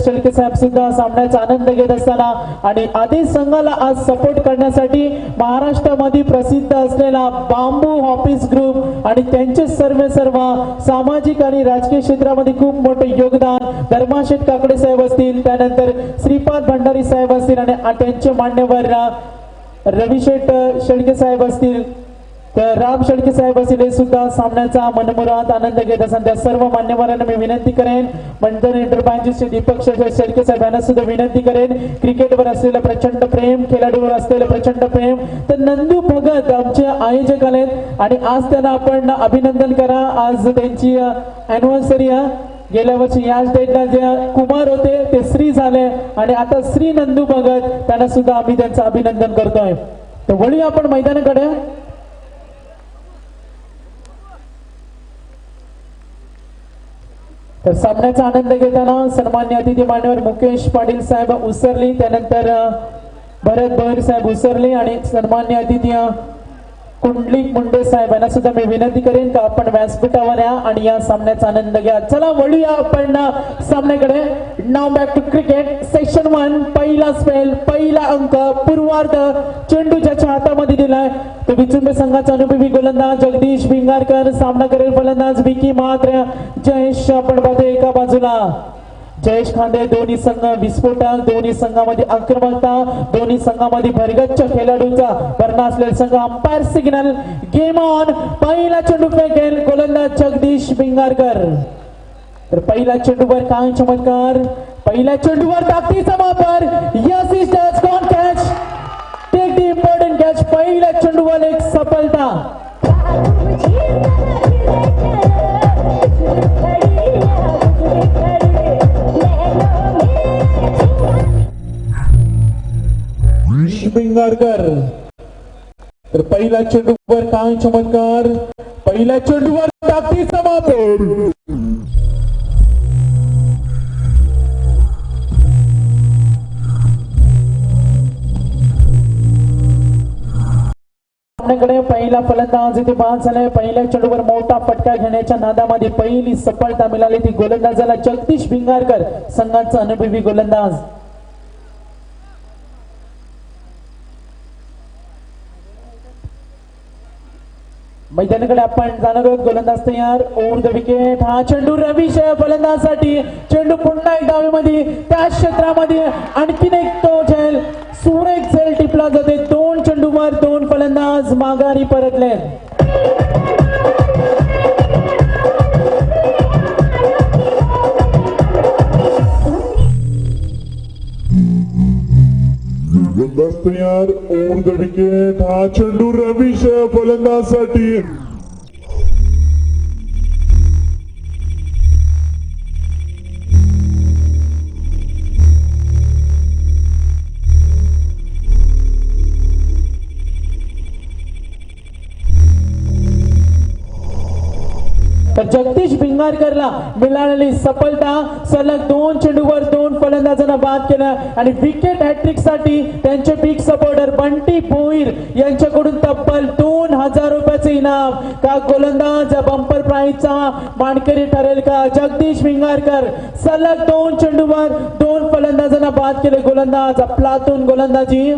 शेळके साहेब सुद्धा सामन्याचा आनंद घेत असताना आणि आदेश संघाला आज सपोर्ट करण्यासाठी महाराष्ट्रामध्ये प्रसिद्ध असलेला बांबू ऑफिस ग्रुप आणि त्यांचे सर्व सामाजिक आणि राजकीय क्षेत्रामध्ये खूप मोठे योगदान धर्माशेठ काकडे साहेब असतील, त्यानंतर श्रीपाद भंडारी साहेब असतील आणि त्यांचे मान्यवर रविशेठ शेळके साहेब असतील, राम शेळके साहेब असतील, हे सुद्धा सामन्याचा मनमुराद आनंद घेत असतात. त्या सर्व मान्यवरांना मी विनंती करेन, मंडळ एंटरप्राइजेसचे दीपक शेळके साहेब यांना सुद्धा विनंती करेन, क्रिकेटवर असलेलं प्रचंड प्रेम, खेळाडूवर असलेलं प्रचंड प्रेम, तर नंदू भगत आमचे आयोजक आलेत आणि आज त्यांना आपण अभिनंदन करा. आज त्यांची अॅनिव्हर्सरी आहे. गेल्या वर्षी याच डेटला जे कुमार होते ते श्री झाले आणि आता श्री नंदू भगत, त्यांना सुद्धा आम्ही त्यांचं अभिनंदन करतोय. तर वळी आपण मैदानाकडे. तर सामन्याचा आनंद घेताना सन्मान्य अतिथी मान्यवर मुकेश पाटील साहेब उसरली, त्यानंतर भरत भोईर साहेब उसरली आणि सन्मान्य अतिथी कुंडलिक मुंडे साहेब यांना सुद्धा मी विनंती करेन का आपण व्यासपीठावर या आणि या सामन्याचा आनंद घ्या. चला वळूया आपण सामन्याकडे. नाव बॅक टू क्रिकेट सेक्शन 1. पहिला स्पेल, पहिला अंक, पूर्वार्ध. चेंडू ज्याच्या हातामध्ये दिलाय तो विचुंबे संघाचा अनुभवी गोलंदाज जगदीश भिंगारकर, सामना करेल फलंदाज विकी मात्र. जयेश आपण पाहतोय एका बाजूला, जयेश खांदे. दोन्ही संघ विस्फोटक, दोन्ही संघामध्ये आक्रमकता, दोन्ही संघामध्ये भरगच्च खेळाडूचा भरणा असलेला संघ. Umpire signal, game on. पहिला चेंडू फेकेल गोलंदाज जगदीश भिंगारकर. तर पहिल्या चेंडूवर काय चमत्कार, पहिल्या चेंडूवर ताकदीचा वापर. Yes is touch, gone catch, take the important catch. पहिल्या चेंडूवर एक सफलता. भिंगारकर. तर पहिल्या चेंडूवर काय चमत्कार, पहिल्या चेंडूवर ताकदीचा वापर. आपल्याकडे पहिला फलंदाज इथे बाद झालाय. पहिल्या चेंडूवर मोठा फटका घेण्याच्या नादामध्ये पहिली सफलता मिळाली ती गोलंदाजाला जगदीश भिंगारकर, संघाचा अनुभवी गोलंदाज. मैदानाकडे आपण जाणार आहोत. गोलंदाज तयार, ओव्हर द विकेट. हा चेंडू रवीश फलंदाजासाठी. चेंडू पुन्हा एक धावेमध्ये त्या क्षेत्रामध्ये आणखीन एक तो झेल, सुरेख झेल टिपला जाते. 2 चेंडूवर 2 फलंदाज माघारी परतले. गोलंदाज तयार, ओव्हर द विकेट. हा चेंडू रवीश फलंदाजासाठी. तर जगदीश भिंगारकरला मिळालेली सफलता. सलग 2 चेंडूवर 2 फलंदाजांना बाद केलं आणि विकेट हॅट्रिक साठी त्यांचे बिग सपोर्टर बंटी भोईर यांच्याकडून तब्बल 2000 रुपयाचे इनाम. का गोलंदाज बंपर प्राइजचा मानकरी ठरेल का? जगदीश भिंगारकर सलग 2 चेंडूवर 2 फलंदाजांना बाद केले. गोलंदाज आपलातून गोलंदाजी.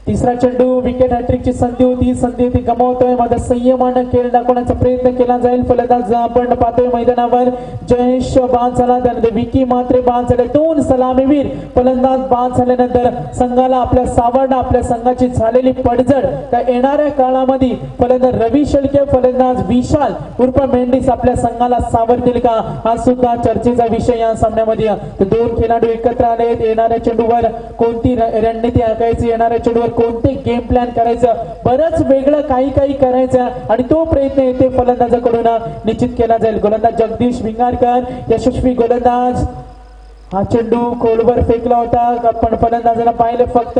तिसरा चेंडू विकेट हॅट्रिकची संधी होती गमावतोय. माझा संयमानं खेळ दाखवण्याचा प्रयत्न केला जाईल. फलंदाज आपण पाहतोय मैदानावर जयेश बाद झाला, त्यानंतर विकी मात्रे बाद झाले. 2 सलामीवीर फलंदाज बाद झाल्यानंतर संघाला आपल्या सावरणे, आपल्या संघाची झालेली पडझड त्या येणाऱ्या काळामध्ये फलंदाज रवी शेळके, फलंदाज विशाल उर्फ मेंढीस आपल्या संघाला सावरतील का, हा सुद्धा चर्चेचा विषय या सामन्यामध्ये. 2 खेळाडू एकत्र आले. येणाऱ्या चेंडूवर कोणती रणनीती आखायची, येणाऱ्या चेंडूवर कोणते गेम प्लॅन करायचं, बरंच वेगळं काही करायचं आणि तो प्रयत्न येथे फलंदाजाकडून निश्चित केला जाईल. गोलंदाज जगदीश भिंगारकर यशस्वी गोलंदाज. हा चेंडू खोलवर फेकला होता, पण फलंदाजाला पाहिलं फक्त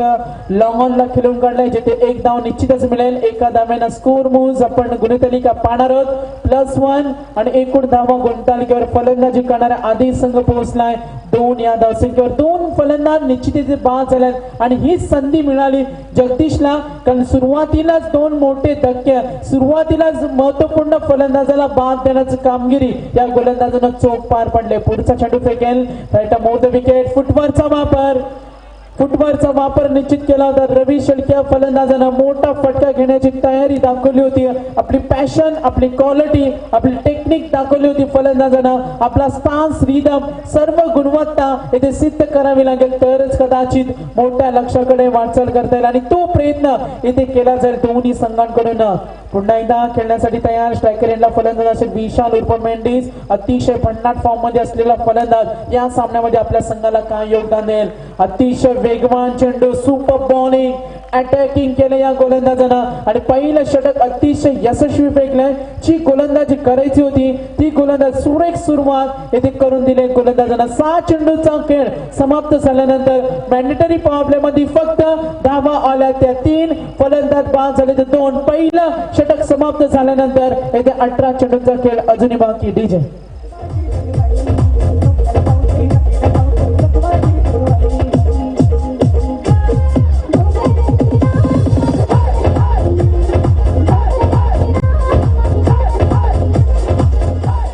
लॉंग ऑनला खेळून काढलाय, जिथे 1 धाव निश्चितच मिळेल. एका धावेनं स्कोर मूव्ह आपण गुणतालिका पाहणार आहोत +1 आणि एकूण धावा गुणतालिकेवर फलंदाजी करणाऱ्या आधी संघ पोहोचलाय 2 या धावसंख्येवर 2 फलंदाज निश्चितच बाद झाले आणि ही संधी मिळाली जगदीशला, कारण सुरुवातीलाच 2 मोठे धक्के, सुरुवातीलाच महत्वपूर्ण फलंदाजाला बाद देण्याची कामगिरी या गोलंदाजानं चोख पार पडले. पुढचा चेंडू फेकेल, राईट मोर द विकेट. फुटबॉलचा वापर निश्चित केला होता. रवी शेळके फलंदाजानं मोठा फटका घेण्याची तयारी दाखवली होती. आपली पॅशन, आपली क्वालिटी, आपली टेक्निक दाखवली होती फलंदाजानं. आपला स्टान्स, रिदम, सर्व गुणवत्ता येथे सिद्ध करावी लागेल, तरच कदाचित मोठ्या लक्ष्याकडे वाटचाल करता येईल आणि तो प्रयत्न येथे केला जाईल दोन्ही संघांकडून. पुन्हा एकदा खेळण्यासाठी तयार स्ट्रायकर एंडला फलंदाज असेल विशाल उर्फ मेंडिस. अतिशय भन्नाट फॉर्म मध्ये असलेला फलंदाज या सामन्यामध्ये आपल्या संघाला काय योगदान देईल. अतिशय वेगवान चेंडू, सुपर बॉलिंग, अटॅकिंग केलं या गोलंदाजानं आणि पहिलं षटक अतिशय यशस्वी फेकलंय. जी गोलंदाजी करायची होती ती गोलंदाज सुरेख सुरुवात येथे करून दिली गोलंदाजानं. 6 चेंडूचा खेळ समाप्त झाल्यानंतर मॅन्डेटरी पॉवर प्ले मध्ये फक्त धावा आल्या त्या 3, फलंदाज बाद झाले तर 2. पहिलं षटक समाप्त झाल्यानंतर येथे 18 चेंडूचा खेळ अजूनही बाकी. डीजे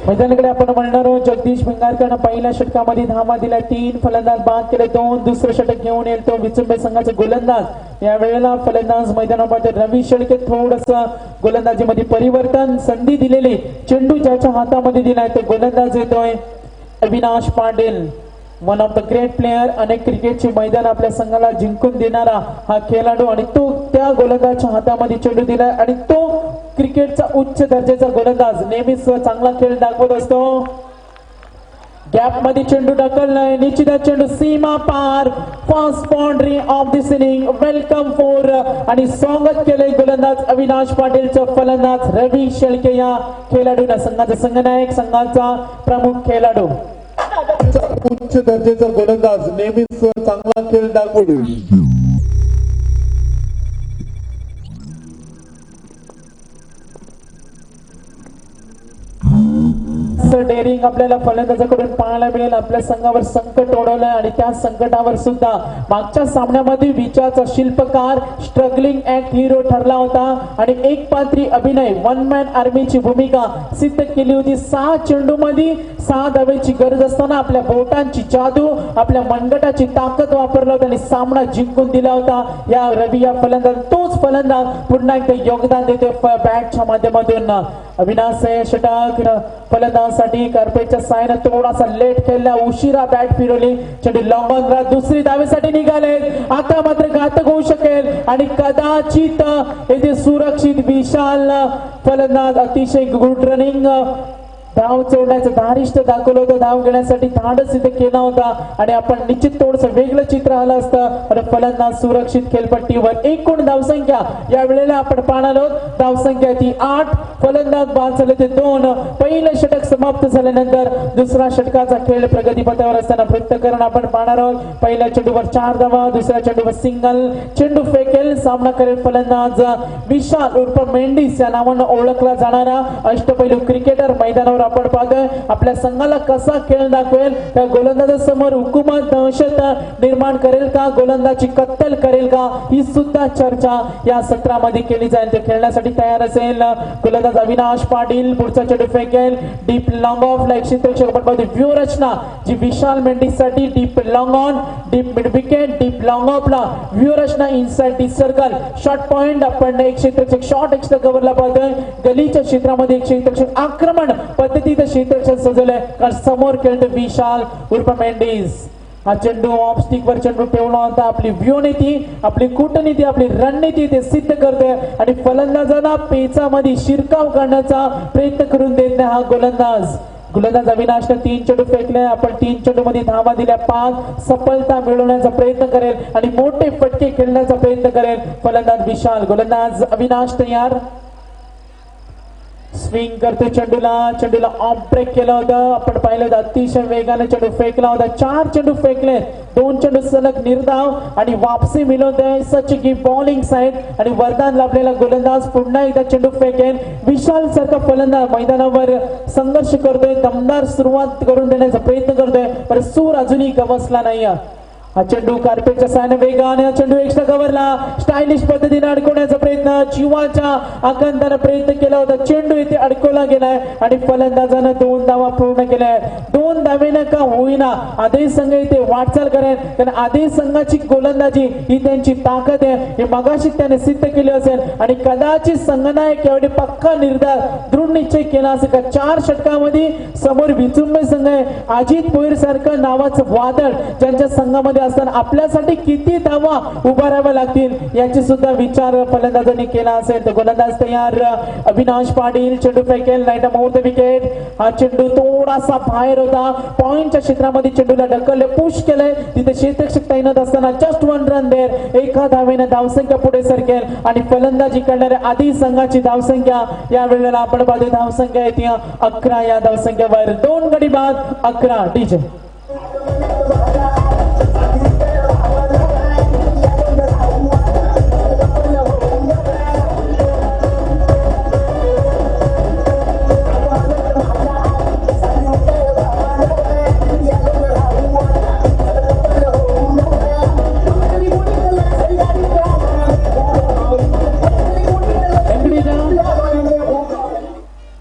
मैदानाकडे आपण म्हणणार आहोत. जगदीश भिंगारकरनं पहिल्या षटकामध्ये धावा दिल्या, 3 फलंदाज बाद केले, 2 दुसरं षटक घेऊन येईल तो विचुंबे संघाचे गोलंदाज. या वेळेला फलंदाज मैदानामध्ये रवी शेळके. थोडस गोलंदाजीमध्ये परिवर्तन, संधी दिलेली, चेंडू ज्याच्या हातामध्ये दिलाय तो गोलंदाज येतोय Avinash Patil. One of the great player. अनेक क्रिकेटचे मैदान आपल्या संघाला जिंकून देणारा हा खेळाडू आणि तो त्या गोलंदाजच्या हातामध्ये चेंडू दिलाय आणि तो क्रिकेटचा उच्च दर्जाचा गोलंदाज नेहमीच चांगला खेळ दाखवत असतो. गॅप मध्ये चेंडू ढकललाय, निश्चितच चेंडू सीमा पार. First boundary of this inning. Welcome for आणि स्वागत केले गोलंदाज अविनाश पाटीलचं फलंदाज रवी शेळके या खेळाडूंना. संघाचा संघनायक, संघाचा प्रमुख खेळाडू, उच्च दर्जाचा गोलंदाज, नेहमीच चांगला खेळ दाखवतो. डेअरिंग आपल्याला फलंदाजाकडून पाहायला मिळेल. आपल्या संघावर संकट ओढवलंय आणि त्या संकटावर सुद्धा मागच्या सामन्यामध्ये विचाराचा शिल्पकार, स्ट्रगलिंग ऍक्ट हिरो ठरला होता आणि एक पात्री अभिनय, वन मॅन आर्मीची भूमिका सिद्ध केली होती. 6 चेंडू मध्ये 6 धावेची गरज असताना आपल्या बोटांची जादू, आपल्या मनगटाची ताकद वापरला होता आणि सामना जिंकून दिला होता या रवी या फलंदाज. तोच फलंदाज पुन्हा एकदा योगदान देतो बॅटच्या माध्यमातून. अविनाश षटक फलंदाजासाठी कार्पेटच्या सायनं थोडासा लेट खेळला, उशिरा बॅट फिरवली, चेंडू लॉंग ऑन राहत दुसरी धावेसाठी निघाले. आता मात्र घातक होऊ शकेल आणि कदाचित येथे सुरक्षित विशाल फलंदाज अतिशय गुड रनिंग धाव चोडण्याचं धारिष्ट दाखवलं होतं, धाव घेण्यासाठी धाडस इथे केला होता आणि आपण निश्चित थोडस वेगळं चित्र आलं असतं. आणि फलंदाज सुरक्षित खेळपट्टीवर. एकूण धावसंख्या या वेळेला आपण पाहणार आहोत. धावसंख्या ती 8, फलंदाज बाद झाले ते 2. पहिलं षटक समाप्त झाल्यानंतर दुसरा षटकाचा खेळ प्रगतीपथावर असताना वृत्तकरण आपण पाहणार आहोत. पहिल्या चेंडूवर 4 धावा, दुसऱ्या चेंडूवर सिंगल. चेंडू फेकेल, सामना करेल फलंदाज विशाल उर्फ मेंडिस या नावानं ओळखला जाणारा अष्टपैलू क्रिकेटर. मैदानावर आपण पाहतोय आपल्या संघाला कसा खेळ दाखवेल, त्या गोलंदाजासमोर हुकूमत, दहशत निर्माण करेल का, गोलंदाजी कत्तल करेल का, ही सुद्धा चर्चा या सत्रामध्ये केली जाईल. ते खेळण्यासाठी तयार असेल गोलंदाज अविनाश पाटील. पुढचा चेंडू फेकेल, डीप लॉंग ऑफ ला क्षेत्ररक्षक व्यूहरचना जी विशाल मेंडिस साठी deep long on, deep mid wicket, deep long of ला व्यूहरचना inside D circle. Short point आपण एक क्षेत्ररक्षक शॉर्ट एक्स्ट्रा कव्हरला पाहतोय. गलीच्या क्षेत्रामध्ये एक क्षेत्ररक्षक आक्रमण पद्धतीचं क्षेत्ररक्षण सजवलंय, कारण समोर खेळतो विशाल उर्फ मेंडिस. हा चेंडू ऑफ स्टिक वर चेंडू ठेवला होता. आपली व्यूहनीती, आपली कूटनीती, आपली रणनीती ते सिद्ध करतोय आणि फलंदाजांना पेचामध्ये शिरकाव करण्याचा प्रयत्न करून देत नाही हा गोलंदाज. गोलंदाज अविनाशने 3 चेंडू फेकले. आपण 3 चेंडू मध्ये धावा दिल्या 5. सफलता मिळवण्याचा प्रयत्न करेल आणि मोठे फटके खेळण्याचा प्रयत्न करेल फलंदाज विशाल. गोलंदाज अविनाश तयार. स्विंग करतो चेंडूला ऑफ ब्रेक केलं होतं. आपण पाहिलं होतं अतिशय वेगाने चेंडू फेकला होता. 4 चेंडू फेकले, 2 चेंडू सलग निर्धाव आणि वापसी मिळवतोय सच की बॉलिंग साइड आणि वरदान लाभलेला गोलंदाज पुन्हा एकदा चेंडू फेकेल. विशाल सारखा फलंदाज मैदानावर संघर्ष करतोय, दमदार सुरुवात करून देण्याचा प्रयत्न करतोय, पण सूर अजूनही गवसला नाही. हा चेंडू कार्पेटच्या साहाय्याने वेगाने चेंडू एक्स्ट्रा कव्हरला स्टायलिश पद्धतीने अडकवण्याचा प्रयत्न, जीवाच्या आकांताने प्रयत्न केला होता. चेंडू इथे अडकवला गेलाय आणि फलंदाजानं 2 धावा पूर्ण केल्या. 2 धावेनं का होईना आदेश संघ इथे वाटचाल करेल, कारण आदेश संघाची गोलंदाजी ही त्यांची ताकद आहे, हे मगाशी त्याने सिद्ध केले असेल आणि कदाचित संघनायक एवढे पक्का निर्धार दृढ निश्चय केला असेल का 4 षटकामध्ये समोर विचुंबे संघ आहे. अजित भोईर सारखं नावाचं वादळ ज्यांच्या संघामध्ये असताना आपल्यासाठी किती धावा उभाराव्या लागतील याची सुद्धा विचार फलंदाजांनी केला असेल. तर गोलंदाज तयार, अविनाश पाटील चेंडू फेकेल, नाईट मुहूर्त विकेट. हा चेंडू थोडासा बाहेर होता, पॉइंटच्या क्षेत्रामध्ये चेंडूला ढकलले, पुश केले, तिथे क्षेत्ररक्षक तैनात असताना जस्ट 1 रन देर. 1 धावेने धावसंख्या पुढे सरकेल आणि फलंदाजी करणाऱ्या आधी संघाची धावसंख्या या वेळेला आपण पाहतो धावसंख्या येते 11. या धावसंख्येवर 2 गडी बाद 11. डीजे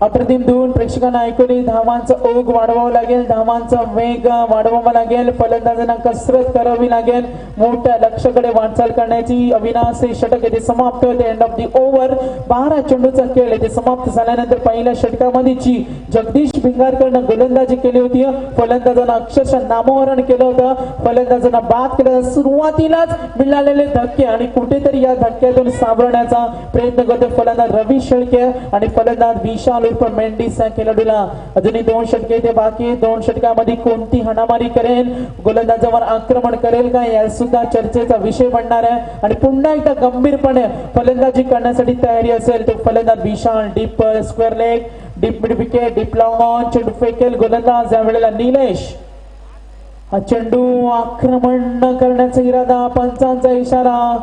अप्रतिम धून प्रेक्षकांना ऐकून धावांचा ओघ वाढवावा लागेल, धावांचा वेग वाढवावा लागेल, फलंदाजांना कसरत करावी लागेल, मोठ्या लक्ष्याकडे वाटचाल करण्याची. अविनाश षटक येथे समाप्त होते. End of the over. 12 चेंडूचा खेळ येथे समाप्त झाल्यानंतर पहिल्या षटकामध्ये जगदीश भिंगारकरनं गोलंदाजी केली होती. फलंदाजांना अक्षरशः नामोहरण केलं होतं, फलंदाजांना बाद केलं. सुरुवातीलाच मिळालेले धक्के आणि कुठेतरी या धक्क्यातून सावरण्याचा प्रयत्न करतो फलंदाज रवी शेळके आणि फलंदाज विशाल मेंडिस खेळाडूला. अजूनही 2 षटके ते बाकी. 2 षटकामध्ये कोणती हाणामारी करेल, गोलंदाजावर आक्रमण करेल का, या सुद्धा चर्चेचा विषय बनणार आहे. आणि पुन्हा एकदा गंभीरपणे फलंदाजी करण्यासाठी तयारी असेल तर फलंदाज Vishal deep square leg, deep mid wicket, deep long on चेंडू फेकेल गोलंदाज या वेळेला निलेश. हा चेंडू आक्रमण न करण्याचा इरादा, पंचांचा इशारा,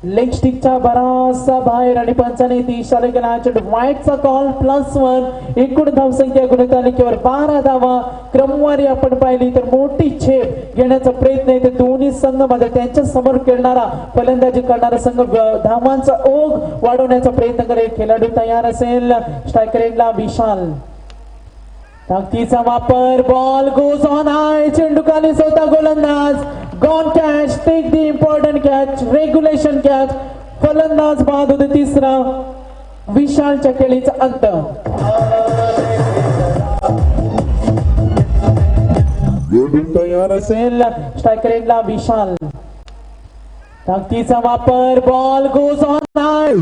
लेग स्टिकच्या बराचसा बाहेर आणि पंचाने ती इशारा केला. चेंडू वाईटचा कॉल +1. एकूण धावसंख्या गुणतालिकेवर 12 धावा. क्रमवारी आपण पाहिली तर मोठी झेप घेण्याचा प्रयत्न आहे. दोन्ही संघ मध्ये त्यांच्या समोर खेळणारा फलंदाजी करणारा संघ धावांचा ओघ वाढवण्याचा प्रयत्न करेल. खेळाडू तयार असेल. स्ट्रायकर एंडला विशाल. ताकदीचा वापर, बॉल गोज ऑन हाय, चेंडू खाली सोडता गोलंदाज. Gone catch, take the important catch, regulation catch. फलंदाज बाद होते 3रा. विशालच्या खेळीचा अंत. तयार असेल. स्ट्रायकर एंडला विशाल. ताकदीचा वापर, बॉल गोज ऑन हाय.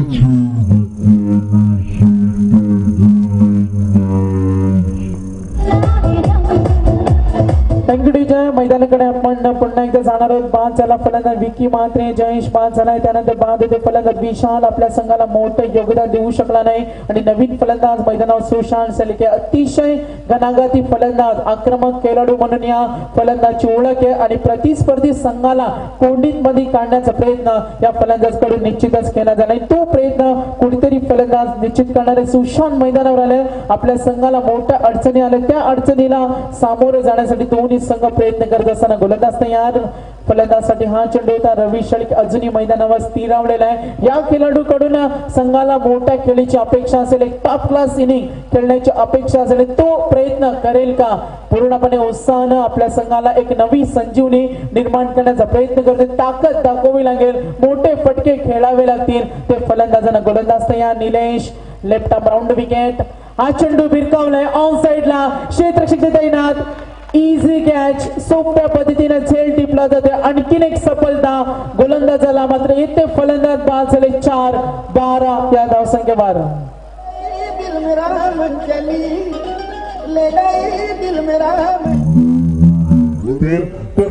मैदानाकडे आपण पुन्हा एकदा जाणार आहोत. बाद झाला फलंदाज विकी मात्रे, जयेश बाद झालाय. त्यानंतर बाद होते फलंदाज विशाल. आपल्या संघाला मोठं योगदान देऊ शकला नाही आणि नवीन फलंदाज मैदानावर सुशांत सलिके. अतिशय घणाघाती फलंदाज, आक्रमक खेळाडू म्हणून या फलंदाजची ओळख आहे आणि प्रतिस्पर्धी संघाला कोंडीत मध्ये काढण्याचा प्रयत्न या फलंदाजकडून निश्चितच केला झाला. तो प्रयत्न कुठेतरी फलंदाज निश्चित करणारे सुशांत मैदानावर आले. आपल्या संघाला मोठ्या अडचणी आल्या, त्या अडचणीला सामोरे जाण्यासाठी दोन्ही संघ प्रयत्न करत असताना गोलंदाज तयार. फलंदाजासाठी हा चेंडू होता. रवी शेळके अजूनही मैदानावर स्थिरावलेला आहे. या खेळाडूकडून संघाला मोठ्या खेळीची अपेक्षा असेल, एक टॉप क्लास इनिंग खेळण्याची अपेक्षा असेल. तो प्रयत्न करेल का? पूर्णपणे उत्साहानं आपल्या संघाला एक नवी संजीवनी निर्माण करण्याचा प्रयत्न करते. ताकद दाखवावी लागेल, मोठे फटके खेळावे लागतील. ते फलंदाजांना. गोलंदाज तयार Nilesh. Left arm round wicket. हा चेंडू भिरकावलाय ऑन साइडला. क्षेत्ररक्षक तैनात. इझी कॅच, सोप्या पद्धतीने झेल टिपला जाते. आणखीन एक सफलता गोलंदाजाला. मात्र येथे फलंदाज बाद झाले. 4-12 या धावसंख्येवर.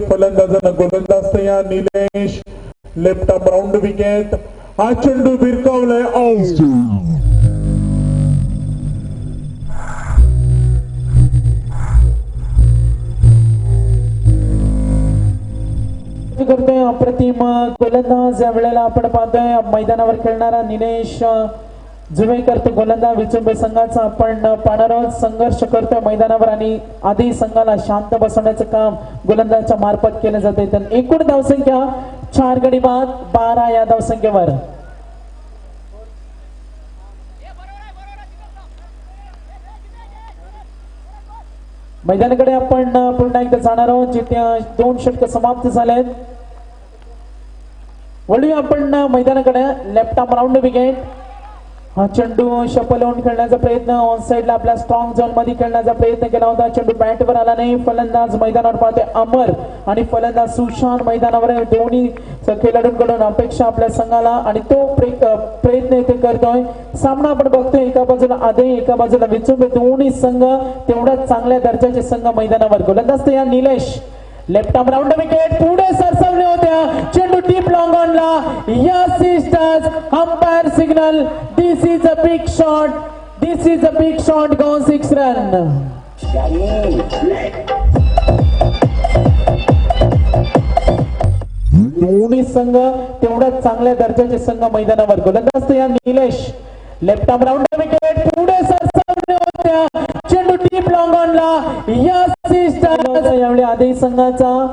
फलंदाजांना. गोलंदाज तयार Nilesh. Left arm round wicket. हा चेंडू भिरकावलाय आउट. स्वागत करतोय अप्रतिम गोलंदाज या वेळेला आपण पाहतोय मैदानावर खेळणारा निलेश जुवेकर तो गोलंदाज विचुंबे संघाचा आपण पाहणार आहोत. संघर्ष करतोय मैदानावर आणि आधी संघाला शांत बसवण्याचं काम गोलंदाजाच्या मार्फत केलं जाते. तर एकूण धावसंख्या 4 गडी बाद 12 या धावसंख्येवर. मैदानाकडे आपण पुन्हा एकदा जाणार आहोत जिथे 2 षटक समाप्त झालेत. वळूया आपण मैदानाकडे. Left arm round wicket. हा चेंडू शफल होऊन खेळण्याचा प्रयत्न ऑन साइडला आपल्या स्ट्रॉंग झोन मध्ये खेळण्याचा प्रयत्न केला होता. चेंडू बॅटवर आला नाही. फलंदाज मैदानावर पाहतोय अमर आणि फलंदाज सुशांत मैदानावर आहे. दोन्ही खेळाडूंकडून अपेक्षा आपल्या संघाला आणि तो प्रयत्न इथे करतोय. सामना आपण बघतोय एका बाजूला आदे एका बाजूला विचुंबे. दोन्ही संघ तेवढ्याच चांगल्या दर्जाचे संघ मैदानावर. गोलंदाज या Nilesh. Left arm round wicket पुढे सरसावले होत्या. चेंडू डीप लॉंग ऑनला. Yes sisters umpire signal. This is a big shot. This is a big shot. Go 6 run. दोन्ही संघ तेवढ्याच चांगल्या दर्जाचे संघ मैदानावर. गोलंदाज या Nilesh. Left arm round wicket पुढे सरसावले होत्या. चेंडू डीप लॉंग ऑनला. यस सिस्टर्स यावेळी आधी संघाचा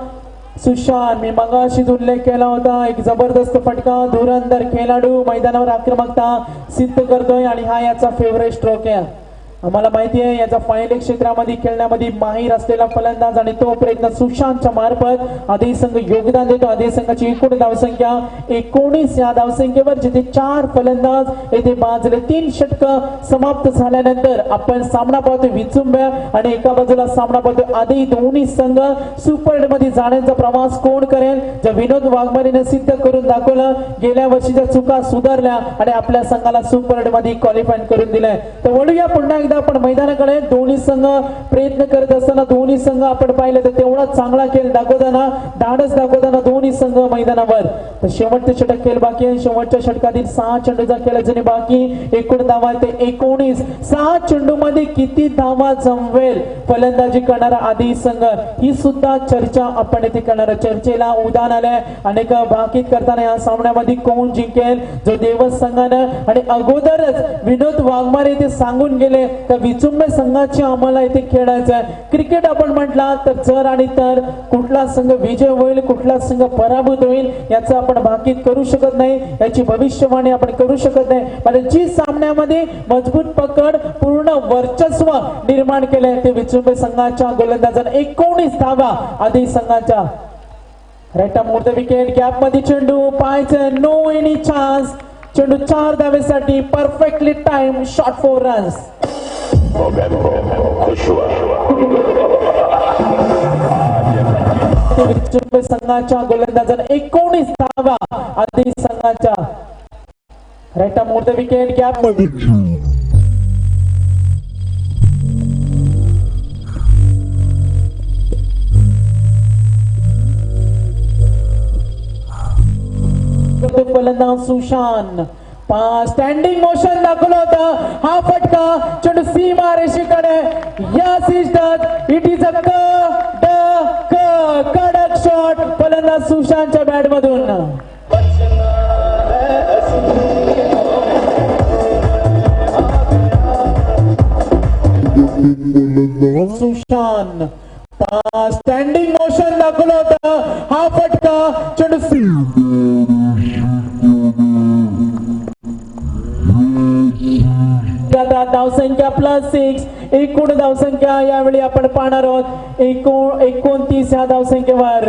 सुशांत मी मगाशीच उल्लेख केला होता. एक जबरदस्त फटका. धुरंधर खेळाडू मैदानावर आक्रमकता सिद्ध करतोय आणि हा याचा फेवरेट स्ट्रोक आहे. आम्हाला माहिती आहे याचा फायनल क्षेत्रामध्ये खेळण्यामध्ये माहीर असलेला फलंदाज आणि तो प्रयत्न सुशांतच्या मार्फत आधी संघ योगदान देतो. आधी संघाची एकूण धावसंख्या 19 या धावसंख्येवर जिथे 4 फलंदाज येथे बाजले. 3 षटक समाप्त झाल्यानंतर आपण सामना पाहतोय विचुंबे आणि एका बाजूला सामना पाहतोय आधी. दोन्ही संघ सुपर एट मध्ये जाण्याचा प्रवास कोण करेल. ज्या विनोद वाघमारेने सिद्ध करून दाखवलं. गेल्या वर्षीच्या चुका सुधारल्या आणि आपल्या संघाला सुपर एट मध्ये क्वालिफाय करून दिलंय. तर वळूया पुन्हा आपण मैदानाकडे. दोन्ही संघ प्रयत्न करत असताना दोन्ही संघ आपण पाहिलं तर तेवढा चांगला खेळ दाखवताना धाडस दाखवताना दोन्ही संघ मैदानावर. तर शेवटचे षटक खेळ बाकी आहे. शेवटच्या षटकातील 6 चेंडूचा खेळ अजून बाकी. एकूण धावा ते 19. 6 चेंडू मध्ये किती धावा जमवेल फलंदाजी करणारा आधी संघ ही सुद्धा चर्चा आपण येथे करणार. चर्चेला उदाहरण आलंय. अनेक भाकीत करताना या सामन्यामध्ये कोण जिंकेल. जो देवस संघानं आणि अगोदरच विनोद वाघमारे ते सांगून गेले तर विचुंबे संघाची आम्हाला इथे खेळायचं आहे. क्रिकेट आपण म्हटला तर जर आणि तर कुठला संघ विजय होईल कुठला संघ पराभूत होईल याचं आपण भाकीत करू शकत नाही. याची भविष्यवाणी आपण करू शकत नाही. पण जी सामन्यामध्ये मजबूत पकड पूर्ण वर्चस्व निर्माण केले ते विचुंबे संघाच्या गोलंदाजाने 19 धावा आधी संघाच्या. राईट मुहूर्त विकेट गॅप मध्ये चेंडू पाहायचं. No any chance. चेंडू 4 धावेसाठी perfectly time shot 4 runs. Vichumbe संघाच्या गोलंदाजाने 19 धावा आधी संघाच्या. राईट मुहूर्त विकेट गॅप मध्ये फलंदाज सुशांत स्टँडिंग मोशन दाखवलं होतं. हा फटका चेंडू सीमा रेषेकडे. या सिस्टर इट इज अ कडक शॉट फलंदाज सुशांतच्या बॅट मधून. सुशांत स्टँडिंग मोशन दाखवलं होतं. हा फटका चेंडू धावसंख्या +6. एकूण धावसंख्या यावेळी आपण पाहणार आहोत 29 या धावसंख्येवर.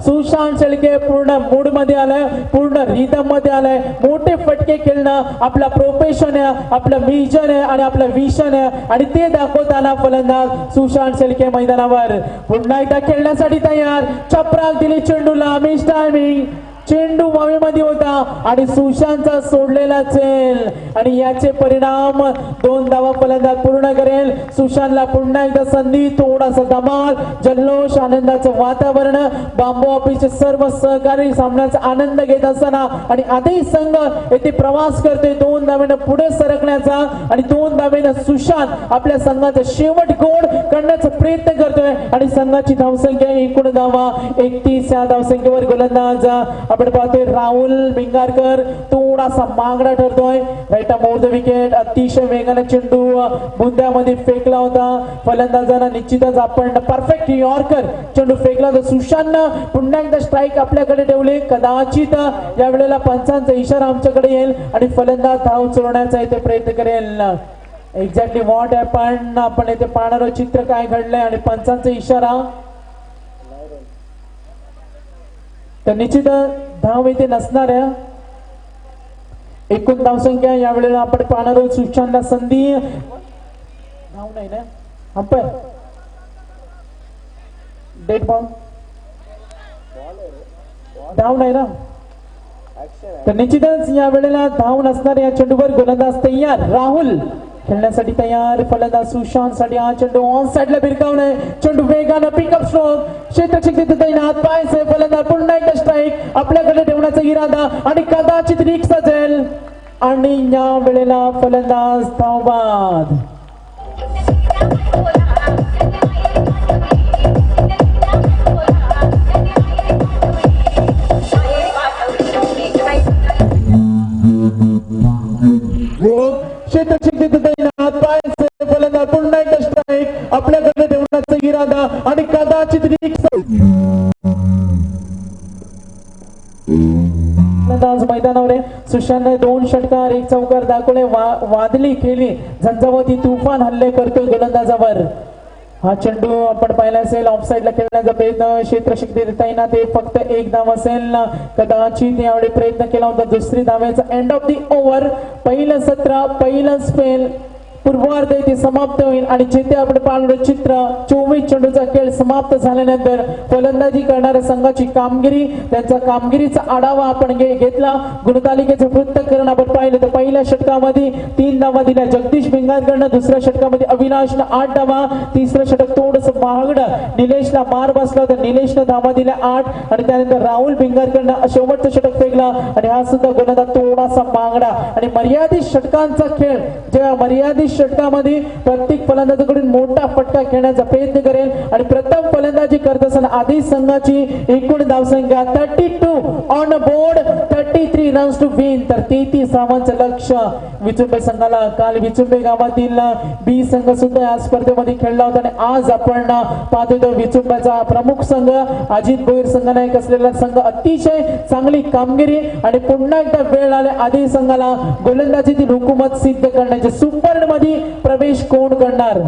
सुशांत शेळके पूर्ण मूड मध्ये आलाय. पूर्ण रिदम मध्ये आलाय. मोठे फटके खेळणं आपला प्रोफेशन आहे. आपलं विजन आहे आणि आपलं विशन आहे आणि ते दाखवताना फलंदाज सुशांत शेळके मैदानावर पुन्हा एकदा खेळण्यासाठी तयार. चपराक दिली चेंडूला. मिस टायमिंग चेंडू वावेमध्ये होता आणि सुशांतचा सोडलेला चेल आणि याचे परिणाम 2 धावा फलंदाज पूर्ण करेल. सुशांतला पुन्हा एकदा संधी, थोडासा धमाल, जल्लोष, आनंदाचं वातावरण. बांबू ऑफिसचे सर्व सहकारी सामन्याचा आनंद घेत असताना आणि आदेश संघ येथे प्रवास करतोय 2 धावेनं पुढे सरकण्याचा आणि 2 धावेनं सुशांत आपल्या संघाचा शेवट गोड करण्याचा प्रयत्न करतोय आणि संघाची धावसंख्या एकूण धावा 31. या धावसंख्येवर गोलंदाज आपण पाहतोय राहुल भिंगारकर थोडासा मागडा ठरतोय. Right more the wicket. अतिशय वेगाने चेंडू बुंद्यामध्ये फेकला होता. फलंदाजांना निश्चितच आपण परफेक्ट यॉर्कर चेंडू फेकला होता. सुशांतनं पुन्हा एकदा स्ट्राईक आपल्याकडे ठेवले. कदाचित या वेळेला पंचांचा इशारा आमच्याकडे येईल आणि फलंदाज धाव चोरण्याचा इथे प्रयत्न करेल. एक्झॅक्टली व्हॉट हॅपन आपण इथे पाहणार चित्र काय घडलंय आणि पंचांचा इशारा तर निश्चित धाव इथे नसणार आहे. एकूण धावसंख्या या वेळेला आपण पाहणार आहोत. सुशांतला संधी, धाव नाही ना, अंपायर डेट बॉल, धाव नाही ना, तर निश्चितच या वेळेला धाव नसणार. या चेंडूवर गोलंदाज तयार, राहुल खेळण्यासाठी तयार. फलंदाज सुशांत साठी हा चेंडू ऑन साइडला भिरकावलाय. चेंडू वेगानं पिकअप स्ट्रोक, क्षेत्ररक्षक तिथे तैनात, पायसे फलंदाज पुन्हा एकदा स्ट्राईक आपल्याकडे ठेवण्याचा इरादा आणि कदाचित रिक्स असेल आणि या वेळेला फलंदाज धावबाद. क्षेत्ररक्षक तिथे तैनात, पायसे फलंदाज पुन्हा एकदा स्ट्राईक आपल्याकडे ठेवण्याचा इरादा आणि कदाचित रिक्स. मैदानावर सुशांतने 2 षटकार 1 चौकार दाखवले. वादळी केली, झंझावती तुफान हल्ले करतोय गोलंदाजावर. हा चेंडू आपण पाहिला असेल ऑफ साइडला खेळण्याचा प्रयत्न, क्षेत्ररक्षक तैनात आहे, फक्त 1 धाव असेल. कदाचित यावेळी प्रयत्न केला होता दुसरी धावेचा. End of the over. पहिलं सत्र, पहिलं स्पेल पूर्वार्ध येथे समाप्त होईल आणि जिथे आपण पाहिलं चित्र 24 चेंडूचा खेळ समाप्त झाल्यानंतर फलंदाजी करणाऱ्या संघाची कामगिरी, त्यांचा कामगिरीचा आढावा आपण घेतला. गुणतालिकेचे पृथक्करण आपण पाहिलं तर पहिल्या षटकामध्ये 3 धावा दिल्या जगदीश भिंगारकरनं, दुसऱ्या षटकामध्ये अविनाशनं 8 धावा, तिसरं षटक थोडंसं महागडं निलेशला मार बसला होता, निलेशनं धावा दिल्या 8 आणि त्यानंतर राहुल भिंगारकरनं शेवटचं षटक फेकला आणि हा सुद्धा गोलंदाज थोडासा महागडा. आणि मर्यादित षटकांचा खेळ, जेव्हा मर्यादित षटकामध्ये प्रत्येक फलंदाजाकडून मोठा फटका खेळण्याचा प्रयत्न करेल आणि प्रथम फलंदाजी करत असताना आधी संघाची एकूण धावसंख्या 32 on board, 33 runs to win. तर 33 धावांचं लक्ष्य विचुंबे संघाला. काल विचुंबे गावातील बी संघ सुद्धा या स्पर्धेमध्ये खेळला होता आणि आज आपण पाहतोय तो विचुंब्याचा प्रमुख संघ अजित भोईर संघनायक असलेला संघ अतिशय चांगली कामगिरी आणि पुन्हा एकदा वेळ आले आधी संघाला गोलंदाजीतील हुकूमत सिद्ध करण्याचे. सुपर्ण मध्ये प्रवेश कोण करणार?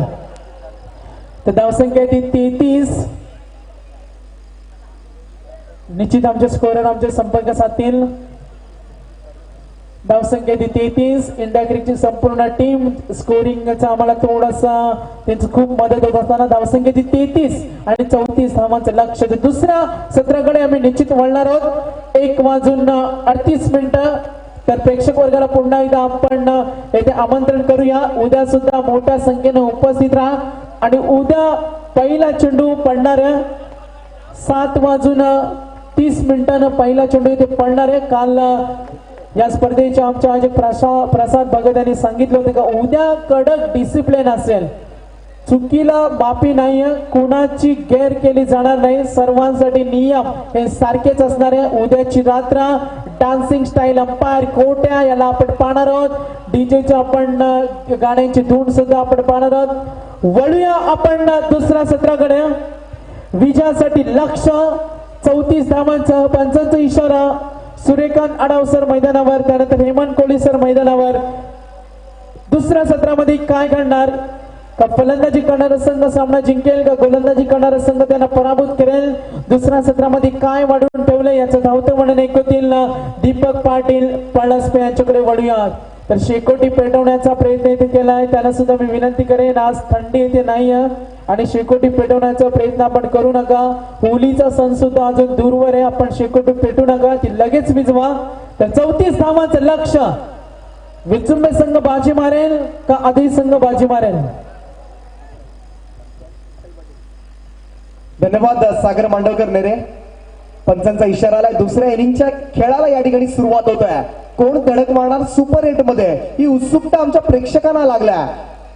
तर धावसंख्या 33. निश्चित आमचे स्कोरर आमचे संपर्क साधतील. धावसंख्या 33. इंडिया क्रिकेटची संपूर्ण टीम स्कोरिंगचा आम्हाला थोडासा त्यांची खूप मदत होत असताना धावसंख्या 33 आणि 34 धावांचं लक्ष. दुसऱ्या सत्राकडे आम्ही निश्चित वळणार आहोत. 1:38 तर प्रेक्षक वर्गाला पुन्हा एकदा आपण येथे आमंत्रण करूया. उद्या सुद्धा मोठ्या संख्येने उपस्थित राहा आणि उद्या पहिला चेंडू पडणार आहे 7:30 पहिला चेंडू इथे पडणार आहे. काल या स्पर्धेच्या आमच्या आज प्रसाद भगत यांनी सांगितलं होतं का उद्या कडक डिसिप्लिन असेल, चुकीला माफी नाहीये, कुणाची गैर केली जाणार नाही, सर्वांसाठी नियम हे सारखेच असणार आहे. उद्याची रात्र डान्सिंग स्टाईल अंपायर कोट्या याला आपण पाहणार आहोत. डीजेच्या आपण गाण्यांची धून सुद्धा आपण पाहणार आहोत. वळूया आपण दुसऱ्या सत्राकडे. विजयासाठी लक्ष 34 धावांचा पंचांचा इशारा. सूर्यकांत आडाव सर मैदानावर, त्यानंतर हेमंत कोहली सर मैदानावर. दुसऱ्या सत्रामध्ये काय घडणार? का फलंदाजी करणारा संघ सामना जिंकेल का गोलंदाजी करणारा संघ त्यांना पराभूत करेल? दुसऱ्या सत्रामध्ये काय वाढवून ठेवलं याचं धावतं म्हणून ऐकतील दीपक पाटील पळसपे यांच्याकडे वळूया. तर शेकोटी पेटवण्याचा प्रयत्न इथे केलाय. त्यांना सुद्धा मी विनंती करेन, आज थंडी इथे नाही आणि शेकोटी पेटवण्याचा प्रयत्न आपण करू नका. होलीचा सण सुद्धा अजून दूरवर आहे. आपण शेकोटी पेटू नका, ती लगेच विझवा. तर 34 धावांचं लक्ष. विचुंबे संघ बाजी मारेल का आधी संघ बाजी मारेल? धन्यवाद सागर मांडवकर नेरे. पंचांचा इशारा आलाय. दुसऱ्या इनिंगच्या खेळाला या ठिकाणी सुरुवात होत आहे. कोण धडक मारणार सुपर 8 मध्ये, ही उत्सुकता आमच्या प्रेक्षकांना लागल्या.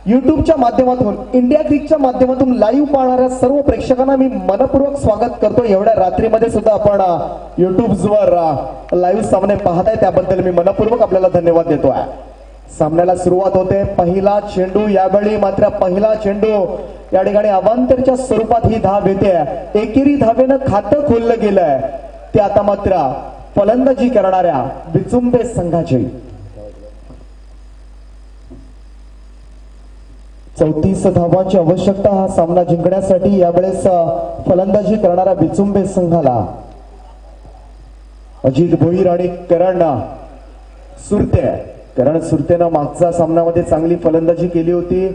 युट्यूबच्या माध्यमातून, इंडिया क्रिकच्या माध्यमातून लाईव्ह पाहणाऱ्या सर्व प्रेक्षकांना मी मनपूर्वक स्वागत करतो. एवढ्या रात्रीमध्ये सुद्धा आपण युट्यूबवर लाईव्ह सामने पाहताय, त्याबद्दल मी मनपूर्वक आपल्याला धन्यवाद देतोय. सामन्याला सुरुवात होते. पहिला चेंडू, यावेळी मात्र पहिला चेंडू या ठिकाणी अवांतरच्या स्वरूपात ही धाव येते. एकेरी धावेनं खातं खोललं गेलंय. ते आता मात्र फलंदाजी करणाऱ्या विचुंबे संघाची. 34 धावांची आवश्यकता हा सामना जिंकण्यासाठी. यावेळेस फलंदाजी करणाऱ्या विचुंबे संघाला अजित भोईर आणि करण सुरते. करण सुरतेनं मागच्या सामन्यामध्ये चांगली फलंदाजी केली होती.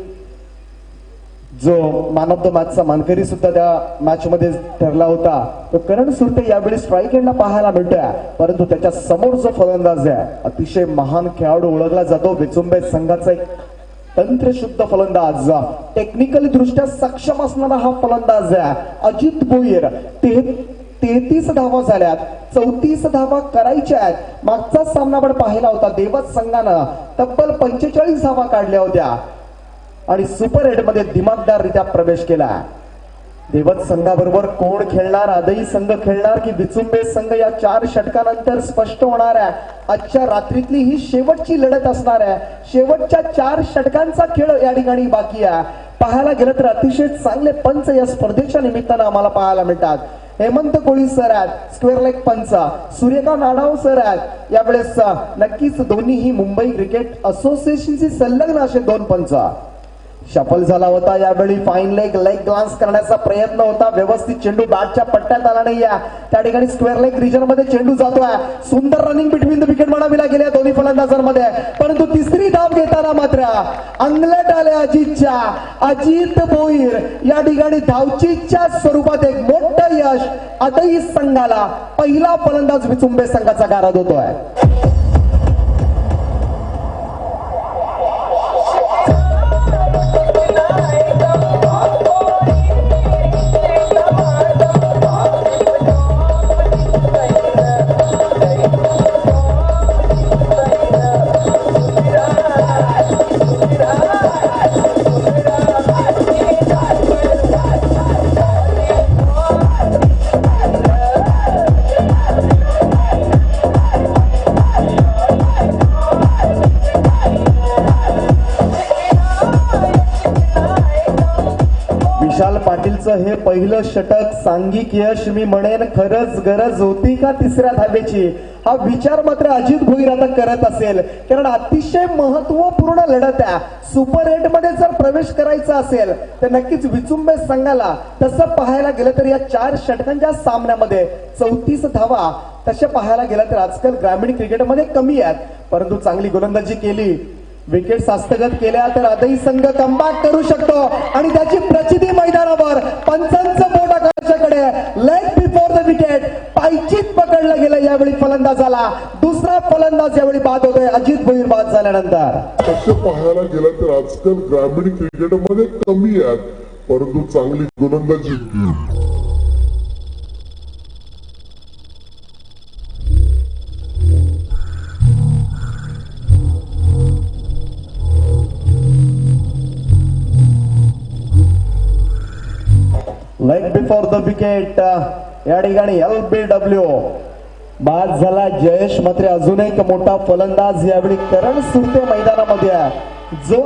जो मॅन ऑफ द मॅचचा मानकरी सुद्धा त्या मॅच मध्ये ठरला होता. तो करण सुरते यावेळी स्ट्राईक एंडला पाहायला मिळतोय. परंतु त्याच्या समोर जो फलंदाज आहे, अतिशय महान खेळाडू ओळखला जातो. विचुंबे संघाचा एक तंत्रशुद्ध फलंदाज, टेक्निकली दृष्ट्या सक्षम असणारा हा फलंदाज आहे अजित भोईर. 33 धावा झाल्यात, 34 धावा करायच्या आहेत. मागचा सामना आपण पाहिला होता, देवत संघानं तब्बल 45 धावा काढल्या होत्या आणि सुपर 8 मध्ये दिमागदाररित्या प्रवेश केला. देवत संघाबरोबर कोण खेळणार? आदई संघ खेळणार की विचुंबे संघ? या 4 षटकानंतर स्पष्ट होणार आहे. आजच्या रात्रीतली ही शेवटची लढत असणार आहे. शेवटच्या 4 षटकांचा खेळ या ठिकाणी बाकी आहे. पाहायला गेलं तर अतिशय चांगले पंच या स्पर्धेच्या निमित्तानं आम्हाला पाहायला मिळतात. हेमंत कोळी सर आहेत, स्क्वेअर लेग पंच. सूर्यकांत आढाव सर आहेत. यावेळेस नक्कीच दोन्ही मुंबई क्रिकेट असोसिएशनशी संलग्न असे 2 पंच. शफल झाला होता. यावेळी फाईन लेग ग्लान्स करण्याचा प्रयत्न होता. व्यवस्थित चेंडू बॅटच्या पट्ट्यात आला नाही. त्या ठिकाणी स्क्वेअर लेग रिजन मध्ये चेंडू जातोय. सुंदर रनिंग बिटवीन द विकेट म्हणावी लागेल दोन्ही फलंदाजांमध्ये. परंतु तिसरी धाव घेताना मात्र अंगलट आले अजितच्या. अजित भोईर या ठिकाणी धावचीच्या स्वरूपात एक मोठं यश आदई संघाला. पहिला फलंदाज विचुंबे संघाचा गारद होतोय. विशाल पाटीलचं हे पहिलं षटक सांघिक यश. मी म्हणेन खरंच गरज होती का तिसऱ्या धावेची? हा विचार मात्र अजित भोईर आता करत असेल, कारण अतिशय महत्वपूर्ण लढत आहे. सुपर 8 मध्ये जर प्रवेश करायचा असेल तर नक्कीच विचुंबे संघाला, तसं पाहायला गेलं तर या 4 षटकांच्या सामन्यामध्ये 34 धावा तसे पाहायला गेलं तर आजकाल ग्रामीण क्रिकेटमध्ये कमी आहेत. परंतु चांगली गोलंदाजी केली, विकेट हस्तगत केल्या तर आदई संघ कमबॅक करू शकतो आणि त्याची प्रचिती मैदानावर. पंचांचं बोट आकाशाकडे. लेग बिफोर द विकेट पायचीत पकडलं गेलं यावेळी फलंदाजाला. दुसरा फलंदाज यावेळी बाद होतोय अजित भोईर बाद झाल्यानंतर. तसं पाहायला गेलं तर आजकाल ग्रामीण क्रिकेटमध्ये कमी आहेत, परंतु चांगली गोलंदाजी लेग बिफोर द विकेट या ठिकाणी LBW बाद झाला. जयेश मात्र अजून एक मोठा फलंदाज यावेळी करण सुरते मैदानामध्ये आहे. जो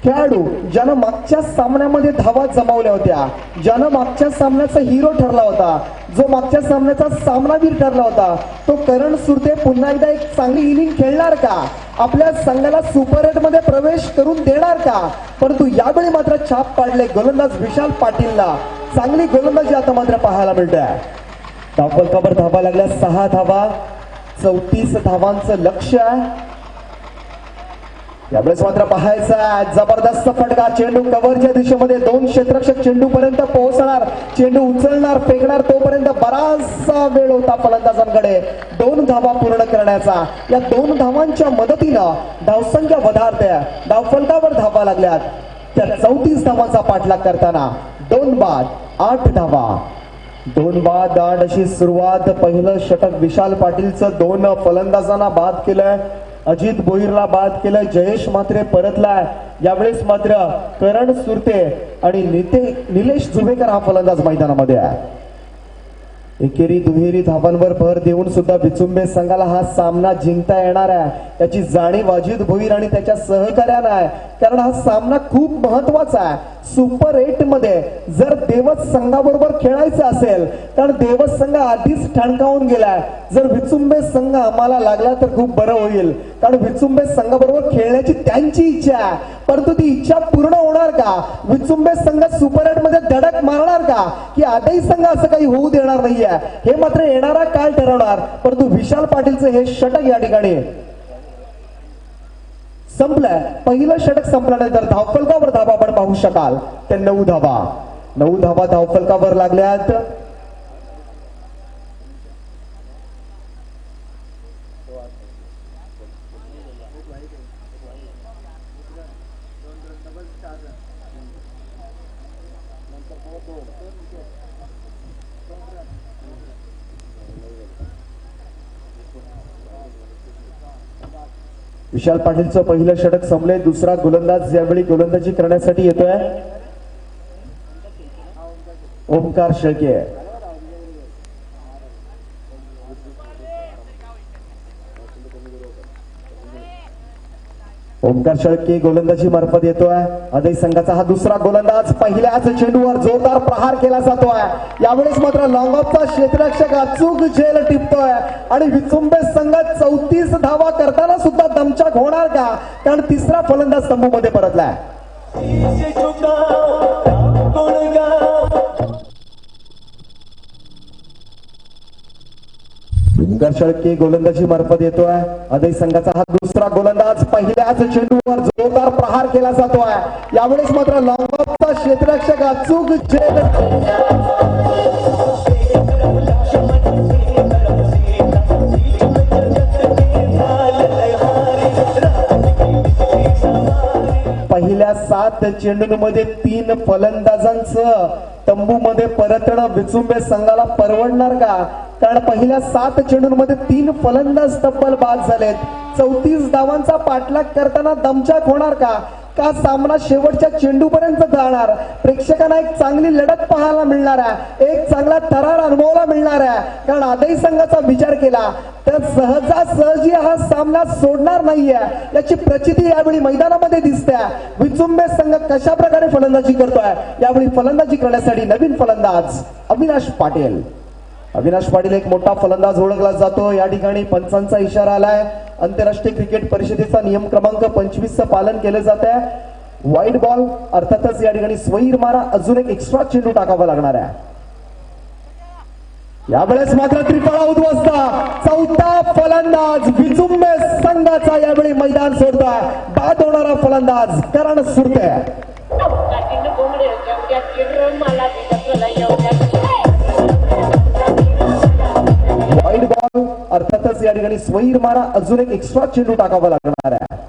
खेळाडू ज्यानं मागच्या सामन्यामध्ये धावा जमावल्या होत्या, ज्यानं मागच्या सामन्याचा हिरो ठरला होता, जो मागच्या सामन्याचा सामनावीर ठरला होता, तो करण सुरते पुन्हा एकदा एक चांगली इनिंग खेळणार का? आपल्या संघाला सुपर 8 मध्ये प्रवेश करून देणार का? परंतु यावेळी मात्र छाप पाडले गोलंदाज विशाल पाटीलला. चांगली गोलंदाजी आता मात्र पाहायला मिळते. धावफलकावर धावा लागल्या 6 धावा. 34 धावांचं लक्ष आहे. यावेळेस मात्र पाहायचा जबरदस्त फटका, चेंडू कव्हरच्या दिशेमध्ये, दोन क्षेत्ररक्षक चेंडू पर्यंत पोहोचणार, चेंडू उचलणार फेकणार तोपर्यंत बराचसा वेळ होता फलंदाजांकडे 2 धावा पूर्ण करण्याचा. या 2 धावांच्या मदतीनं धावसंख्या वधारते, धावफलकावर धावा लागल्यात. त्या 34 धावांचा पाठलाग करताना 2 बाद 8 धावा, 2 बाद 8 अशी सुरुवात. पहिलं षटक विशाल पाटीलचं, 2 फलंदाजांना बाद केलंय, अजित भोईरला बाद केलं, जयेश मात्रे परतलाय. यावेळेस मात्र करण सुरते आणि निलेश जुबेकर हा फलंदाज मैदानामध्ये आहे. एकेरी दुहेरी धावांवर भर देऊन सुद्धा विचुंबे संघाला हा सामना जिंकता येणार आहे याची जाणीव अजित भोईर आणि त्याच्या सहकार्यानं आहे. कारण हा सामना खूप महत्वाचा आहे. सुपर 8 मध्ये जर देवस संघाबरोबर खेळायचं असेल, कारण देवस संघ आधीच ठणकावून गेलाय. जर विचुंबे संघ आम्हाला लागला तर खूप बरं होईल, कारण विचुंबे संघाबरोबर खेळण्याची त्यांची इच्छा आहे. परंतु ती इच्छा पूर्ण होणार का? विचुंबे संघ सुपर 8 मध्ये धडक मारणार का, की आदई संघ असं काही होऊ देणार नाहीये, हे मात्र येणारा काळ ठरवणार. परंतु विशाल पाटीलचं हे षटक या ठिकाणी संपलंय. पहिलं षटक संपल्यानंतर धावफलकावर धावा आपण पाहू शकाल. ते 9 धावा, 9 धावा धावफलकावर लागल्यात. विशाल पाटीलचं पहिलं षटक संपले. दुसरा गोलंदाज यावेळी गोलंदाजी करण्यासाठी येतोय ओमकार शेळके. ओमकार शेळके गोलंदाजी मार्फत येतोय. अदय संघाचा हा दुसरा गोलंदाज, पहिल्याच चेंडूवर जोरदार प्रहार केला जातोय. यावेळेस मात्र लॉंगऑफचा क्षेत्ररक्षक अचूक झेल टिपतोय आणि विचुंबे संघ 34 धावा करताना सुद्धा दमछाक होणार का? कारण तिसरा फलंदाज तंबूमध्ये परतलाय. ओमकार शेळके गोलंदाजी मार्फत येतोय. अदय संघाचा हा दुसरा गोलंदाज, पहिल्याच चेंडूवर जोरदार प्रहार केला जातोय. यावेळेस मात्र लॉंगऑफचा क्षेत्ररक्षक अचूक झेल पहिल्या 7 चेंडूंमध्ये 3 फलंदाजांचं तंबूमध्ये परतणं विचुंबे संघाला परवडणार का? कारण पहिल्या 7 चेंडूंमध्ये 3 फलंदाज तब्बल बाद झालेत. 34 धावांचा पाठलाग करताना दमछाक होणार का? का सामना शेवटच्या चेंडूपर्यंत जाणार? प्रेक्षकांना एक चांगली लढत पाहायला मिळणार आहे, एक चांगला थरार अनुभवायला मिळणार आहे. कारण आदई संघाचा विचार केला तर सहजासहजी हा सामना सोडणार नाहीये याची प्रचिती यावेळी मैदानामध्ये दिसते. विचुंबे संघ कशा प्रकारे फलंदाजी करतोय? यावेळी फलंदाजी करण्यासाठी नवीन फलंदाज अविनाश पाटील. अविनाश पाटील एक मोठा फलंदाज ओळखला जातो. या ठिकाणी पंचांचा इशारा आलाय. आंतरराष्ट्रीय क्रिकेट परिषदेचा नियम क्रमांक 25 चं पालन केलं जात आहे. वाईड बॉल अर्थातच या ठिकाणी स्वैर मारा, अजून एक एक्स्ट्रा चेंडू टाकावा लागणार आहे. यावेळेस मात्र त्रिफळा उद्ध्वस्त, 4था फलंदाज विचुंबे संघाचा यावेळी मैदान सोडतोय. बाद होणारा फलंदाज करण सुरते. वाईड बॉल अर्थातच या ठिकाणी स्वैर मारा, अजून एक एक्स्ट्रा चेंडू टाकावा लागणार आहे.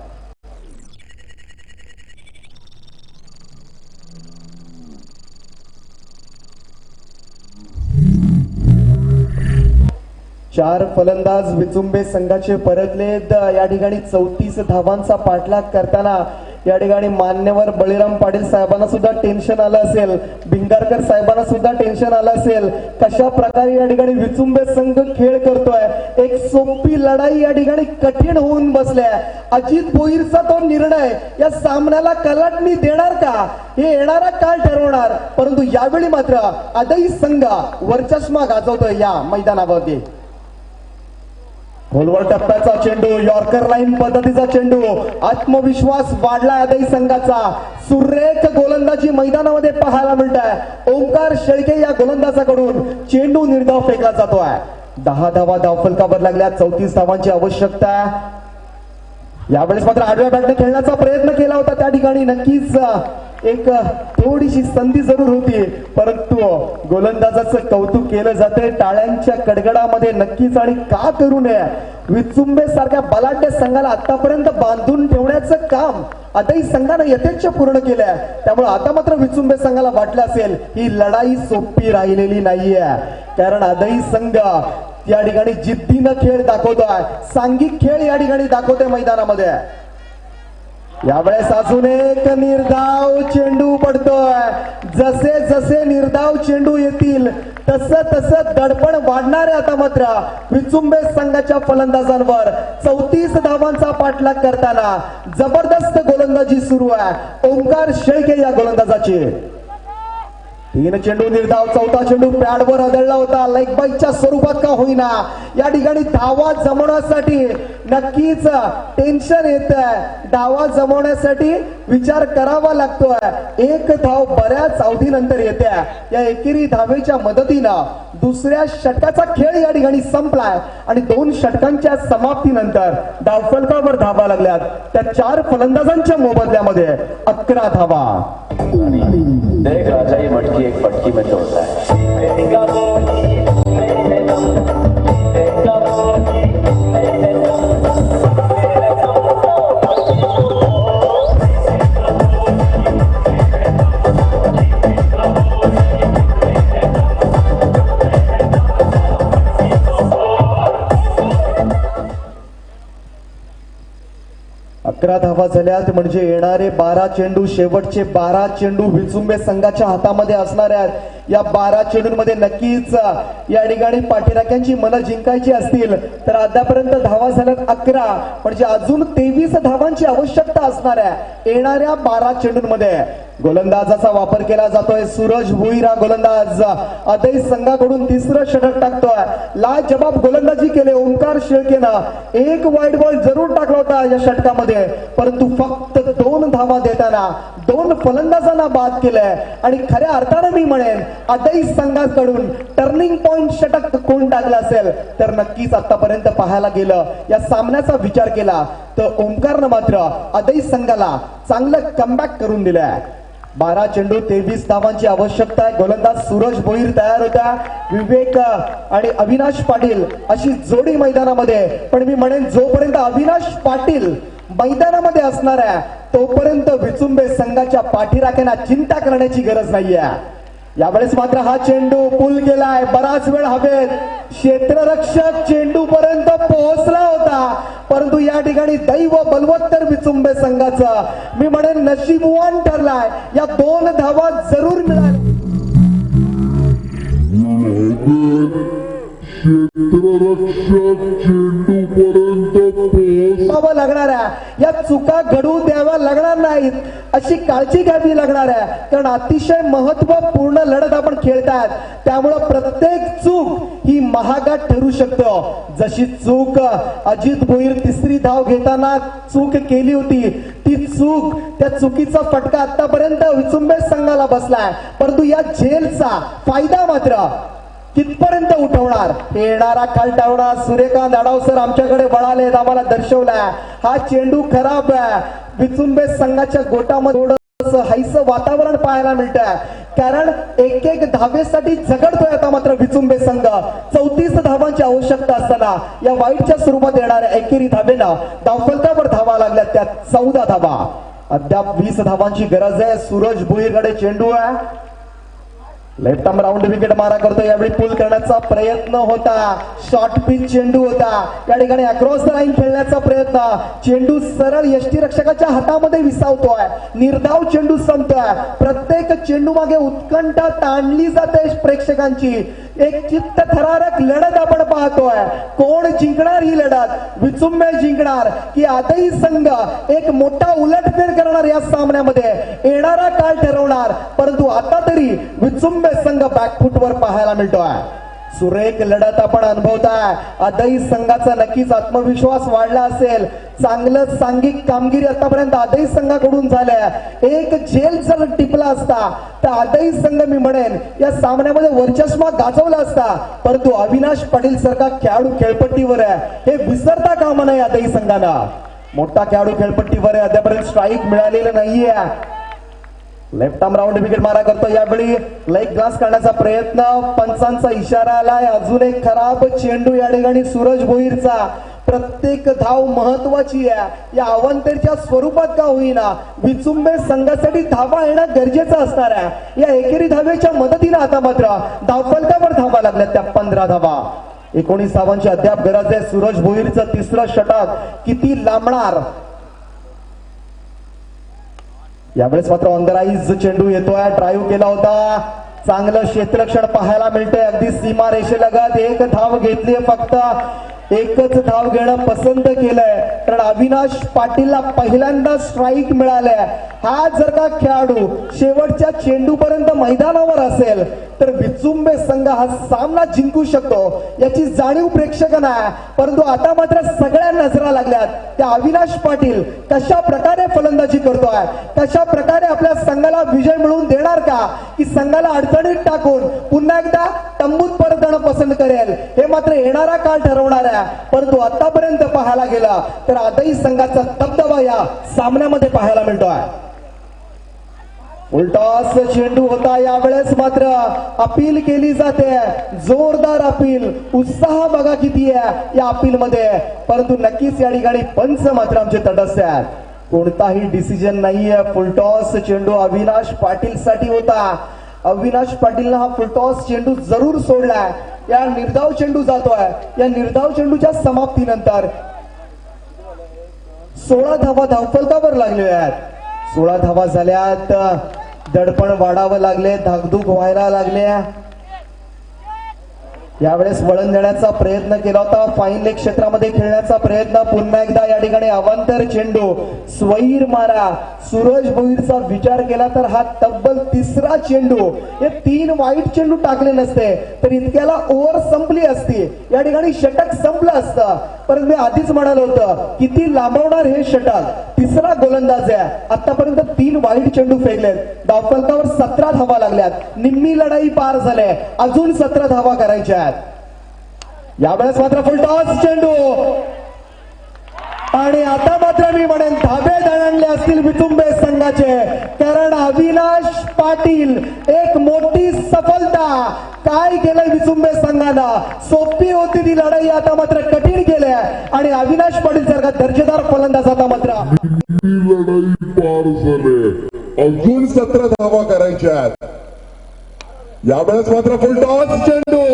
चार फलंदाज विचुंबे संघाचे परतलेत. या ठिकाणी 34 धावांचा पाठलाग करताना या ठिकाणी मान्यवर बळीराम पाटील साहेबांना सुद्धा टेन्शन आलं असेल, भिंगारकर साहेबांना सुद्धा टेन्शन आलं असेल. कशा प्रकारे या ठिकाणी विचुंबे संघ खेळ करतोय, एक सोपी लढाई या ठिकाणी कठीण होऊन बसल्या. अजित भोईरचा तो निर्णय या सामन्याला कलाटणी देणार का हे येणारा काळ ठरवणार. परंतु यावेळी मात्र अदई संघ वर्चस्व गाजवतोय या मैदानावरती. खोलवर टप्प्याचा चेंडू, यॉर्कर लाईन पद्धतीचा चेंडू, आत्मविश्वास वाढलाय अदई संघाचा. सुरेख गोलंदाजी मैदानामध्ये पाहायला मिळत आहे. ओंकार शेळके या गोलंदाजाकडून चेंडू निर्धाव फेकला जातोय. 10 धावा धावफलकावर लागल्या. 34 धावांची आवश्यकता. यावेळेस मात्र आडव्या बॅटने खेळण्याचा प्रयत्न केला होता त्या ठिकाणी नक्कीच एक थोडीशी संधी जरूर होती, परंतु गोलंदाजाचं कौतुक केलं जाते टाळ्यांच्या कडगडामध्ये नक्कीच. आणि का करू नये, विचुंबे सारख्या बलाढ्य संघाला आतापर्यंत बांधून ठेवण्याचं काम आताही संघानं यथेच्छ पूर्ण केलंय. त्यामुळे आता मात्र विचुंबे संघाला वाटलं असेल ही लढाई सोपी राहिलेली नाहीये, कारण आदही संघ या ठिकाणी जिद्दीनं खेळ दाखवतोय, सांघिक खेळ या ठिकाणी दाखवतोय मैदानामध्ये. यावेळेस अजून एक निर्धाव चेंडू पडतोय. जसे जसे निर्धाव चेंडू येतील तसं तसं दडपण वाढणार आहे. आता मात्र विचुंबे संघाच्या फलंदाजांवर 34 धावांचा पाठलाग करताना जबरदस्त गोलंदाजी सुरू आहे ओंकार शेळके या गोलंदाजाची. 3 चेंडू निर्धाव, 4था चेंडू पॅडवर आदळला होता. लेग बाईच्या स्वरूपात का होईना या ठिकाणी धावा जमवण्यासाठी नक्कीच टेन्शन येत आहे. धावा जमवण्यासाठी विचार करावा लागतोय. एक धाव बऱ्याच अवधीनंतर येते. या एकेरी धावेच्या मदतीनं दुसऱ्या षटकाचा खेळ या ठिकाणी संपलाय आणि 2 षटकांच्या समाप्तीनंतर धावफलकावर धावा लागल्यात. त्या 4 फलंदाजांच्या मोबदल्यामध्ये 11 धावा. देख राजा ये मटकी एक पटकी में तोड़ता है. अकरा धावा झाल्यात म्हणजे येणारे 12 चेंडू, शेवटचे 12 चेंडू विचुंबे संघाच्या हातामध्ये असणार आहेत. या 12 चेंडूंमध्ये नक्कीच या ठिकाणी पाठीराख्यांची मनं जिंकायची असतील तर आतापर्यंत धावा झाल्यात 11, म्हणजे अजून 23 धावांची आवश्यकता असणार आहे येणाऱ्या 12 चेंडूंमध्ये. गोलंदाजाचा वापर केला जातोय सूरज भुईर हा गोलंदाज आदई संघाकडून 3रं षटक टाकतोय. लाजबाब गोलंदाजी केले ओंकार शेळकेनं. एक वाईड बॉल जरूर टाकला होता या षटकामध्ये, परंतु फक्त 2 धावा देताना 2 फलंदाजांना बाद केलंय. आणि खऱ्या अर्थानं मी म्हणेन आदई संघाकडून टर्निंग पॉइंट षटक कोण टाकलं असेल तर नक्कीच आतापर्यंत पाहायला गेलं या सामन्याचा विचार केला तर ओंकारनं मात्र आदई संघाला चांगलं कमबॅक करून दिलंय. 12 चेंडू 23 धावांची आवश्यकता आहे. गोलंदाज सूरज भोईर तयार होता. विवेक आणि अविनाश पाटील अशी जोडी मैदानामध्ये. पण मी म्हणेन जोपर्यंत अविनाश पाटील मैदानामध्ये असणार आहे तोपर्यंत विचुंबे संघाच्या पाठीराख्यांना चिंता करण्याची गरज नाहीये. यावेळेस मात्र हा चेंडू पूल केलाय. बराच वेळ हवेत क्षेत्ररक्षक चेंडू पर्यंत पोहोचला होता, परंतु या ठिकाणी दैव बलवत्तर विचुंबे संघाचं मी म्हणेन नशीबवान ठरलाय. या 2 धावा जरूर मिळाल्या. क्षेत्ररक्षक चेंडू पर्यंत लागणार आहे. या चुका घडू द्याव्या लागणार नाहीत अशी काळजी घ्यावी लागणार आहे, कारण अतिशय महत्वपूर्ण लढत आपण खेळतात. त्यामुळे प्रत्येक चूक ही महागात ठरू शकतो. जशी चूक अजित भोईर 3री धाव घेताना चूक केली होती, ती चूक त्या चुकीचा फटका आतापर्यंत विचुंबे संघाला बसलाय. परंतु या झेलचा फायदा मात्र कितपर्यंत उठवणार येणारा कालटावडा सूर्यकांत आडावसर आमच्याकडे वळाले आम्हाला दर्शवलाय. हा चेंडू खराब आहे. विचुंबे संघाच्या गोटामध्ये थोडंसं हायचं वातावरण पाहायला मिळतंय, कारण एक धावेसाठी झगडतोय आता मात्र विचुंबे संघ. 34 धावांची आवश्यकता असताना या वाईटच्या स्वरूपात येणाऱ्या एकेरी धावेनं धावफलकावर धावा लागल्या, त्यात 14 धावा. अद्याप 20 धावांची गरज आहे. सूरज भुईरकडे चेंडू आहे. लेफ्ट आर्म राऊंड विकेट मारा करतो. यावेळी पुल करण्याचा प्रयत्न होता. शॉर्ट पिच चेंडू होता. या ठिकाणी अक्रॉस द लाईन खेळण्याचा प्रयत्न. चेंडू सरळ यष्टीरक्षकाच्या हातामध्ये विसावतोय. निर्धाव चेंडू संपतोय. प्रत्येक चेंडू मागे उत्कंठा ताणली जाते प्रेक्षकांची. एक चित्त थरारक लढत आपण पाहतोय. कोण जिंकणार ही लढत? विचुंबे जिंकणार की आदई संघ एक मोठा उलटफेर करणार या सामन्यामध्ये येणारा काळ ठरवणार. परंतु आता तरी विचुंबे संघ बॅकफुटवर पाहायला मिळतोय. सुरेख लढत आपण अनुभवताय. आदई संघाचा नक्कीच आत्मविश्वास वाढला असेल. चांगलं सांघिक कामगिरी आतापर्यंत आदई संघाकडून झाल्या. एक झेल जर टिपला असता तर आदई संघ मी म्हणेन या सामन्यामध्ये वर्चस्व गाजवला असता, परंतु अविनाश पाटील सारखा खेळाडू खेळपट्टीवर आहे हे विसरता कामा नये आदई संघानं. मोठा खेळाडू खेळपट्टीवर आहे, अद्यापर्यंत स्ट्राईक मिळालेलं नाहीये. लेफ्ट आर्म राऊंड विकेट मारा करतो, यावेळी लेग ग्लास करण्याचा प्रयत्न, पंचांचा इशारा आलाय. अजून एक खराब चेंडू या ठिकाणी सूरज भोईरचा. प्रत्येक धाव महत्वाची आहे, या अवंतेच्या स्वरूपात का होईना विचुंबे संघासाठी धावा येणं गरजेचं असणार आहे. या एकेरी धावेच्या मदतीने आता मात्र धावफलकावर धावा लागल्यात त्या 15 धावा. 19 धावांची अद्याप गरज आहे. सूरज भोईरचं तिसरं षटक किती लांबणार. यावेळेस मात्र ऑन द राईज चेंडू येतोय, ड्राईव्ह केला होता, चांगलं क्षेत्ररक्षण पाहायला मिळतंय. अगदी सीमा रेषेलगत एक धाव घेतली, फक्त एकच धाव घेणं पसंत केलंय, कारण अविनाश पाटीलला पहिल्यांदा स्ट्राईक मिळालाय. हा जर का खेळाडू शेवटच्या चेंडूपर्यंत मैदानावर असेल तर विचुंबे संघ हा सामना जिंकू शकतो, याची जाणीव प्रेक्षकांना आहे. परंतु आता मात्र सगळ्या नजरा लागल्यात त्या अविनाश पाटील कशा प्रकारे फलंदाजी करतोय, कशा प्रकारे आपल्या संघाला विजय मिळवून देणार का, की संघाला अडचणीत टाकून पुन्हा एकदा तंबूत परत जाणं पसंत करेल, हे मात्र येणारा काळ ठरवणार आहे. परंतु आतापर्यंत पाहायला गेला तर आताही संघाचा दबदबा या सामन्यामध्ये पाहायला मिळतोय. उलटॉस चेंडू होता, यावेळेस मात्र अपील केली जाते, जोरदार अपील. उत्साह बघा किती आहे या अपील मध्ये, परंतु नक्कीच या ठिकाणी पंच मात्र आमचे तटस्थ आहेत. कोणताही डिसिजन नाहीये. फुलटॉस चेंडू अविनाश पाटील साठी होता. अविनाश पाटीलनं हा फुलटॉस चेंडू जरूर सोडलाय. या निर्धाव चेंडू जातोय, या निर्धाव चेंडूच्या समाप्तीनंतर 16 धावा धावफलकावर लागलेल्या आहेत. 16 धावा झाल्यात, दडपण वाढावं लागले, धाकधूक व्हायला लागले. यावेळेस वळण देण्याचा प्रयत्न केला होता, फाईन लेग क्षेत्रामध्ये खेळण्याचा प्रयत्न. पुन्हा एकदा या ठिकाणी अवांतर चेंडू, स्वैर मारा. सूरज भोईरचा विचार केला तर हा तब्बल तिसरा चेंडू. हे 3 वाईट चेंडू टाकले नसते तर इतक्याला ओव्हर संपली असती, या ठिकाणी षटक संपलं असतं. परंतु मी आधीच म्हणालो होतं किती लांबवणार हे षटक. तिसरा गोलंदाज आहे, आतापर्यंत 3 वाईट चेंडू फेकलेत. धावफलकावर 17 धावा लागल्यात, निम्मी लढाई पार झाले, अजून 17 धावा करायच्या. यावेळेस मात्र फुलटॉस चेंडू, आणि आता मात्र मी म्हणेन धाबे दणले असतील विचुंबे संघाचे, कारण अविनाश पाटील एक मोठी सफलता. काय केलंय विचुंबे संघानं, सोपी होती ती लढाई, आता मात्र कठीण केले. आणि अविनाश पाटील सारखा दर्जेदार फलंदाज आता मात्र लढाई पार झाले, अजून 17 धावा करायच्या आहेत. यावेळेस मात्र फुलटॉस चेंडू,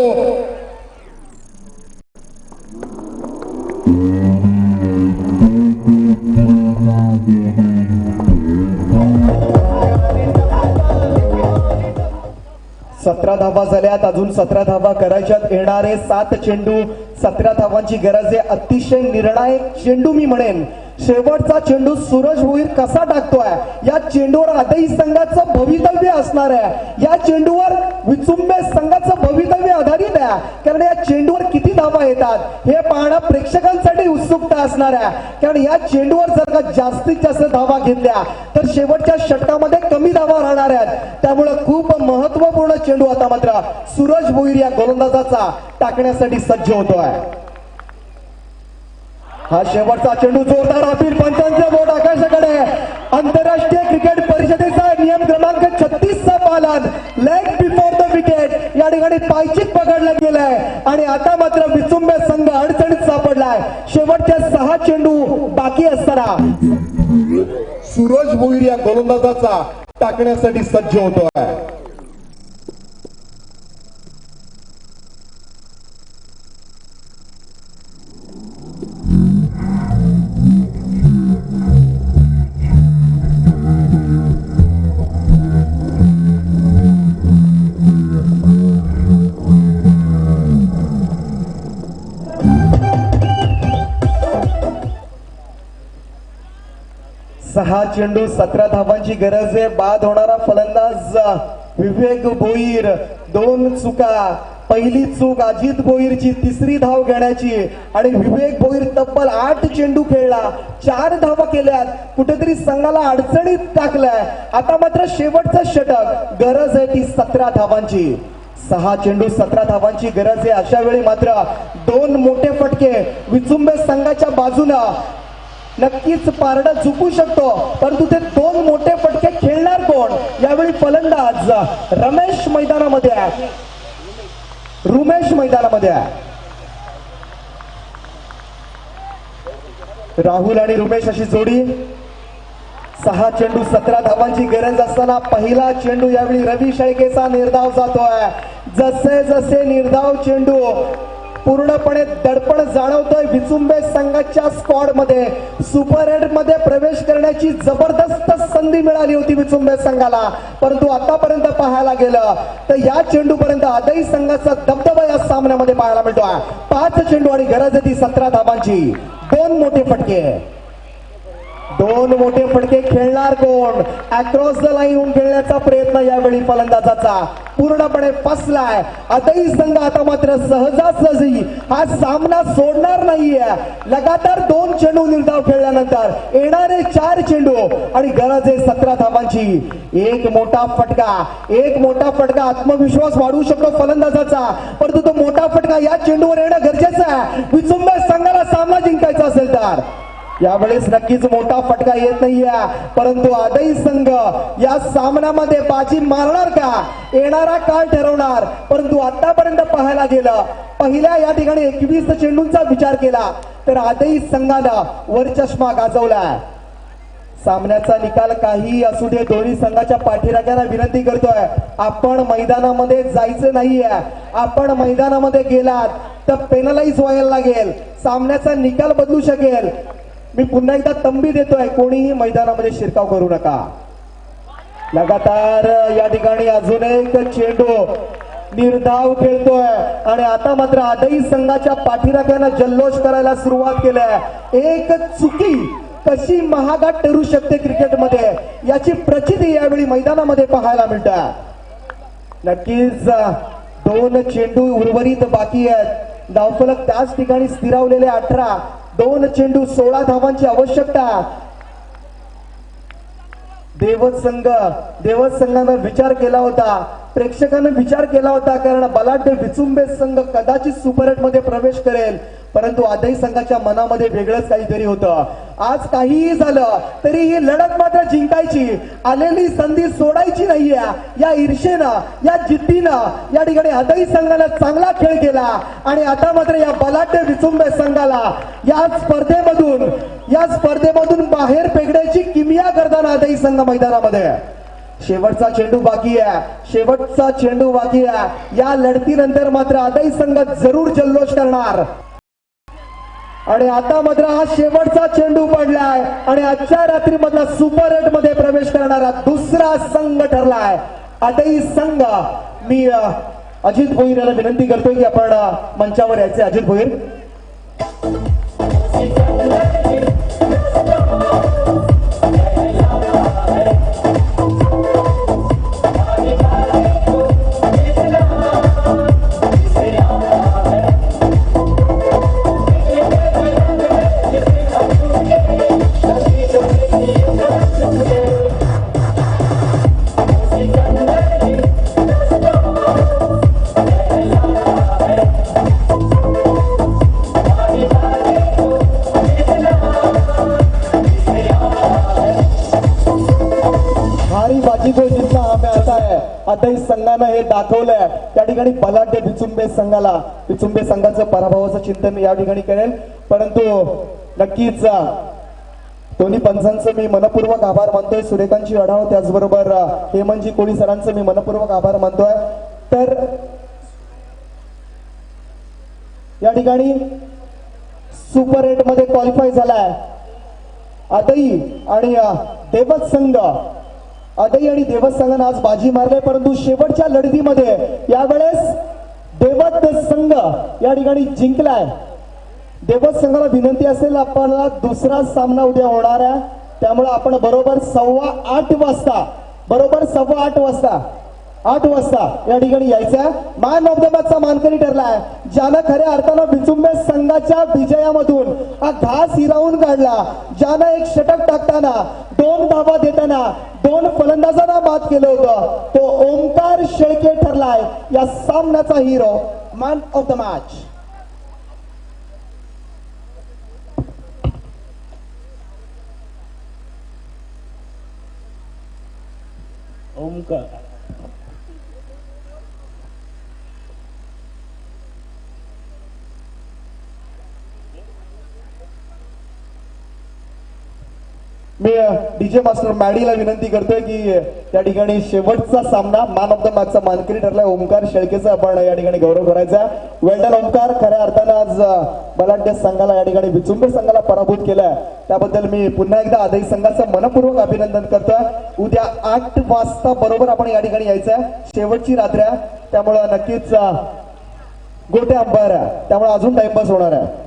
सतरा धावा झाल्यात, अजून 17 धावा करायच्यात. येणारे 7 चेंडू, 17 धावांची गरज आहे. अतिशय निर्णायक चेंडू मी म्हणेन. शेवटचा चेंडू सूरज भोईर कसा टाकतोय, या चेंडूवर आदई संघाचं भवितव्य असणार आहे. या चेंडूवर विचुंबे संघाचं भवितव्य आधारित आहे, कारण या चेंडूवर किती धावा येतात हे पाहणं प्रेक्षकांसाठी उत्सुकता असणार आहे. कारण या चेंडूवर जर का जास्तीत जास्त धावा घेतल्या तर शेवटच्या षटकामध्ये कमी धावा राहणार आहेत. त्यामुळे खूप महत्वपूर्ण चेंडू आता मात्र सूरज भोईर या गोलंदाजाचा टाकण्यासाठी सज्ज होतोय. हा शेवटचा चेंडू, जोरदार अपील, पंचांचे बोट आकाशाकडे. आंतरराष्ट्रीय क्रिकेट परिषदेचा नियम क्रमांक 36 चा पालन, लेग बिफोर द विकेट या ठिकाणी पायचीत पकडलं गेलंय. आणि आता मात्र विचुंबे संघ अडचणीत सापडलाय. शेवटच्या 6 चेंडू बाकी असताना सूरज भोईर या गोलंदाजाचा टाकण्यासाठी सज्ज होतोय. सहा चेंडू 17 धावांची गरज आहे. बाद होणारा फलंदाज विवेक भोईर. 2 चुका, पहिली चूक अजित भोईरची, तिसरी धाव घेण्याची. आणि विवेक भोईर तब्बल 8 चेंडू खेळला, 4 धावा केल्यात, कुठेतरी संघाला अडचणीत टाकलाय. आता मात्र शेवटचं षटक, गरज आहे ती 17 धावांची. 6 चेंडू 17 धावांची गरज आहे. अशा वेळी मात्र 2 मोठे फटके विचुंबे संघाच्या बाजूला. नक्कीच पारडं चुकू शकतो, परंतु ते दोन मोठे फटके खेळणार कोण? यावेळी फलंदाज रमेश मैदानामध्ये आहे, रुमेश मैदानामध्ये आहे. राहुल आणि रुमेश अशी जोडी. 6 चेंडू 17 धावांची गरज असताना पहिला चेंडू यावेळी रवी शेळकेचा निर्धाव जातोय. जसे जसे निर्धाव चेंडू पूर्णपणे दडपण जाणवतोय विचुंबे संघाच्या स्क्वॉड मध्ये. सुपर 8 मध्ये प्रवेश करण्याची जबरदस्त संधी मिळाली होती विचुंबे संघाला, परंतु आतापर्यंत पाहायला गेलं तर या चेंडू पर्यंत आदई संघाचा दबदबा या सामन्यामध्ये पाहायला मिळतोय. 5 चेंडू आणि गरज होती 17 धावांची. दोन मोठे फटके खेळणार कोण? अक्रॉस द लाईन होऊन खेळण्याचा प्रयत्न यावेळी फलंदाजाचा पूर्णपणे फसलाय. आदई संघ आता मात्र सहजासहजी हा सामना सोडणार नाहीये. लगातार 2 चेंडू निर्धाव खेळल्यानंतर येणारे 4 चेंडू आणि गरज आहे 17 धावांची. एक मोठा फटका आत्मविश्वास वाढवू शकतो फलंदाजाचा, परंतु तो मोठा फटका या चेंडूवर येणं गरजेचं आहे विचुंबे संघाला सामना जिंकायचा असेल तर. यावेळेस नक्कीच मोठा फटका येत नाहीये, परंतु आदई संघ या सामन्यामध्ये बाजी मारणार का? येणारा काळ ठरवणार. परंतु आतापर्यंत पाहायला गेलं पहिल्या या ठिकाणी 21 चेंडूंचा विचार केला तर आदई संघानं वरचष्मा गाजवलाय. सामन्याचा निकाल काही असू दे, दोन्ही संघाच्या पाठीराख्यांना विनंती करतोय, आपण मैदानामध्ये जायचं नाहीये. आपण मैदानामध्ये गेलात तर पेनलाइज व्हायला लागेल, सामन्याचा निकाल बदलू शकेल. मी पुन्हा एकदा तंबी देतोय, कोणीही मैदानामध्ये शिरकाव करू नका. लगातार या ठिकाणी अजून एक चेंडू निर्धाव खेळतोय आणि आता मात्र आदई संघाच्या पाठीराख्यानं जल्लोष करायला सुरुवात केलाय. एक चुकी कशी महागात ठरू शकते क्रिकेटमध्ये याची प्रचिती यावेळी मैदानामध्ये पाहायला मिळते. नक्कीच 2 चेंडू उर्वरित बाकी आहेत. धावफलक त्याच ठिकाणी स्थिरावलेले 18. 2 चेंडू 16 धावांची आवश्यकता. देवत संघानं विचार केला होता, प्रेक्षकांनी विचार केला होता, कारण बलाढ्य विचुंबे संघ कदाचित सुपर 8 मध्ये प्रवेश करेल, परंतु आदई संघाच्या मनामध्ये वेगळंच काहीतरी होतं. आज काहीही झालं तरी ही लढत मात्र जिंकायची, आलेली संधी सोडायची नाहीये. या ईर्षेनं, या जिद्दीनं या ठिकाणी आदई संघानं चांगला खेळ केला आणि आता मात्र या बलाढ्य विचुंबे संघाला या स्पर्धेमधून बाहेर फेकण्याची किमया करताना आदई संघ मैदानामध्ये. शेवटचा चेंडू बाकी आहे. या लढतीनंतर मात्र आदई संघ जरूर जल्लोष करणार. आणि आता मात्र हा शेवटचा चेंडू पडलाय आणि आजच्या रात्री मधला सुपर 8 मध्ये प्रवेश करणारा दुसरा संघ ठरलाय आदई संघ. मी अजित भोईर याला विनंती करतोय की आपण मंचावर यायचे. अजित भोईर. आदई संघानं हे दाखवलंय. त्या ठिकाणी बलाढ्य विचुंबे संघाचं पराभवाचं चिंतन या ठिकाणी करेल, परंतु नक्कीच दोन्ही पंचांचं मी मनपूर्वक आभार मानतोय. सूर्यकांतजी अढाव त्याचबरोबर हेमंतजी कोळी सरांचं मी मनपूर्वक आभार मानतोय. तर या ठिकाणी सुपर 8 मध्ये क्वालिफाय झालाय आदई आणि देवत संघ. आदई आणि देवत संघानं आज बाजी मारले, परंतु शेवटच्या लढतीमध्ये यावेळेस देवत संघ या ठिकाणी जिंकलाय. देवत संघाला विनंती असेल, आपल्याला दुसरा सामना उद्या होणार आहे, त्यामुळे आपण बरोबर 8 वाजता या ठिकाणी यायचं. मॅन ऑफ द मॅचचा मानकरी ठरलाय ज्यानं खऱ्या अर्थानं विचुंबे संघाच्या विजयामधून हा घास हिरावून काढला, ज्यानं एक षटक टाकताना 2 धावा देताना 2 फलंदाजांना बाद केलं होतं, तो ओमकार शेळके ठरलाय या सामन्याचा हिरो, man of the match. Omkar मी डीजे मास्टर मॅडीला विनंती करतोय की त्या ठिकाणी शेवटचा सामना मॅन ऑफ द मॅचचा मानकरी ठरलाय ओमकार शेळकेचा आपण या ठिकाणी गौरव करायचा. वेल्डन ओमकार, खऱ्या अर्थानं आज बलाढ्य संघाला या ठिकाणी विचुंबर संघाला पराभूत केलाय त्याबद्दल मी पुन्हा एकदा आदई संघाचं मनपूर्वक अभिनंदन करतोय. उद्या 8 वाजता बरोबर आपण या ठिकाणी यायचंय, शेवटची रात्र आहे त्यामुळे नक्कीच गोटे अंपायर आहे त्यामुळे अजून टाइमपास होणार आहे.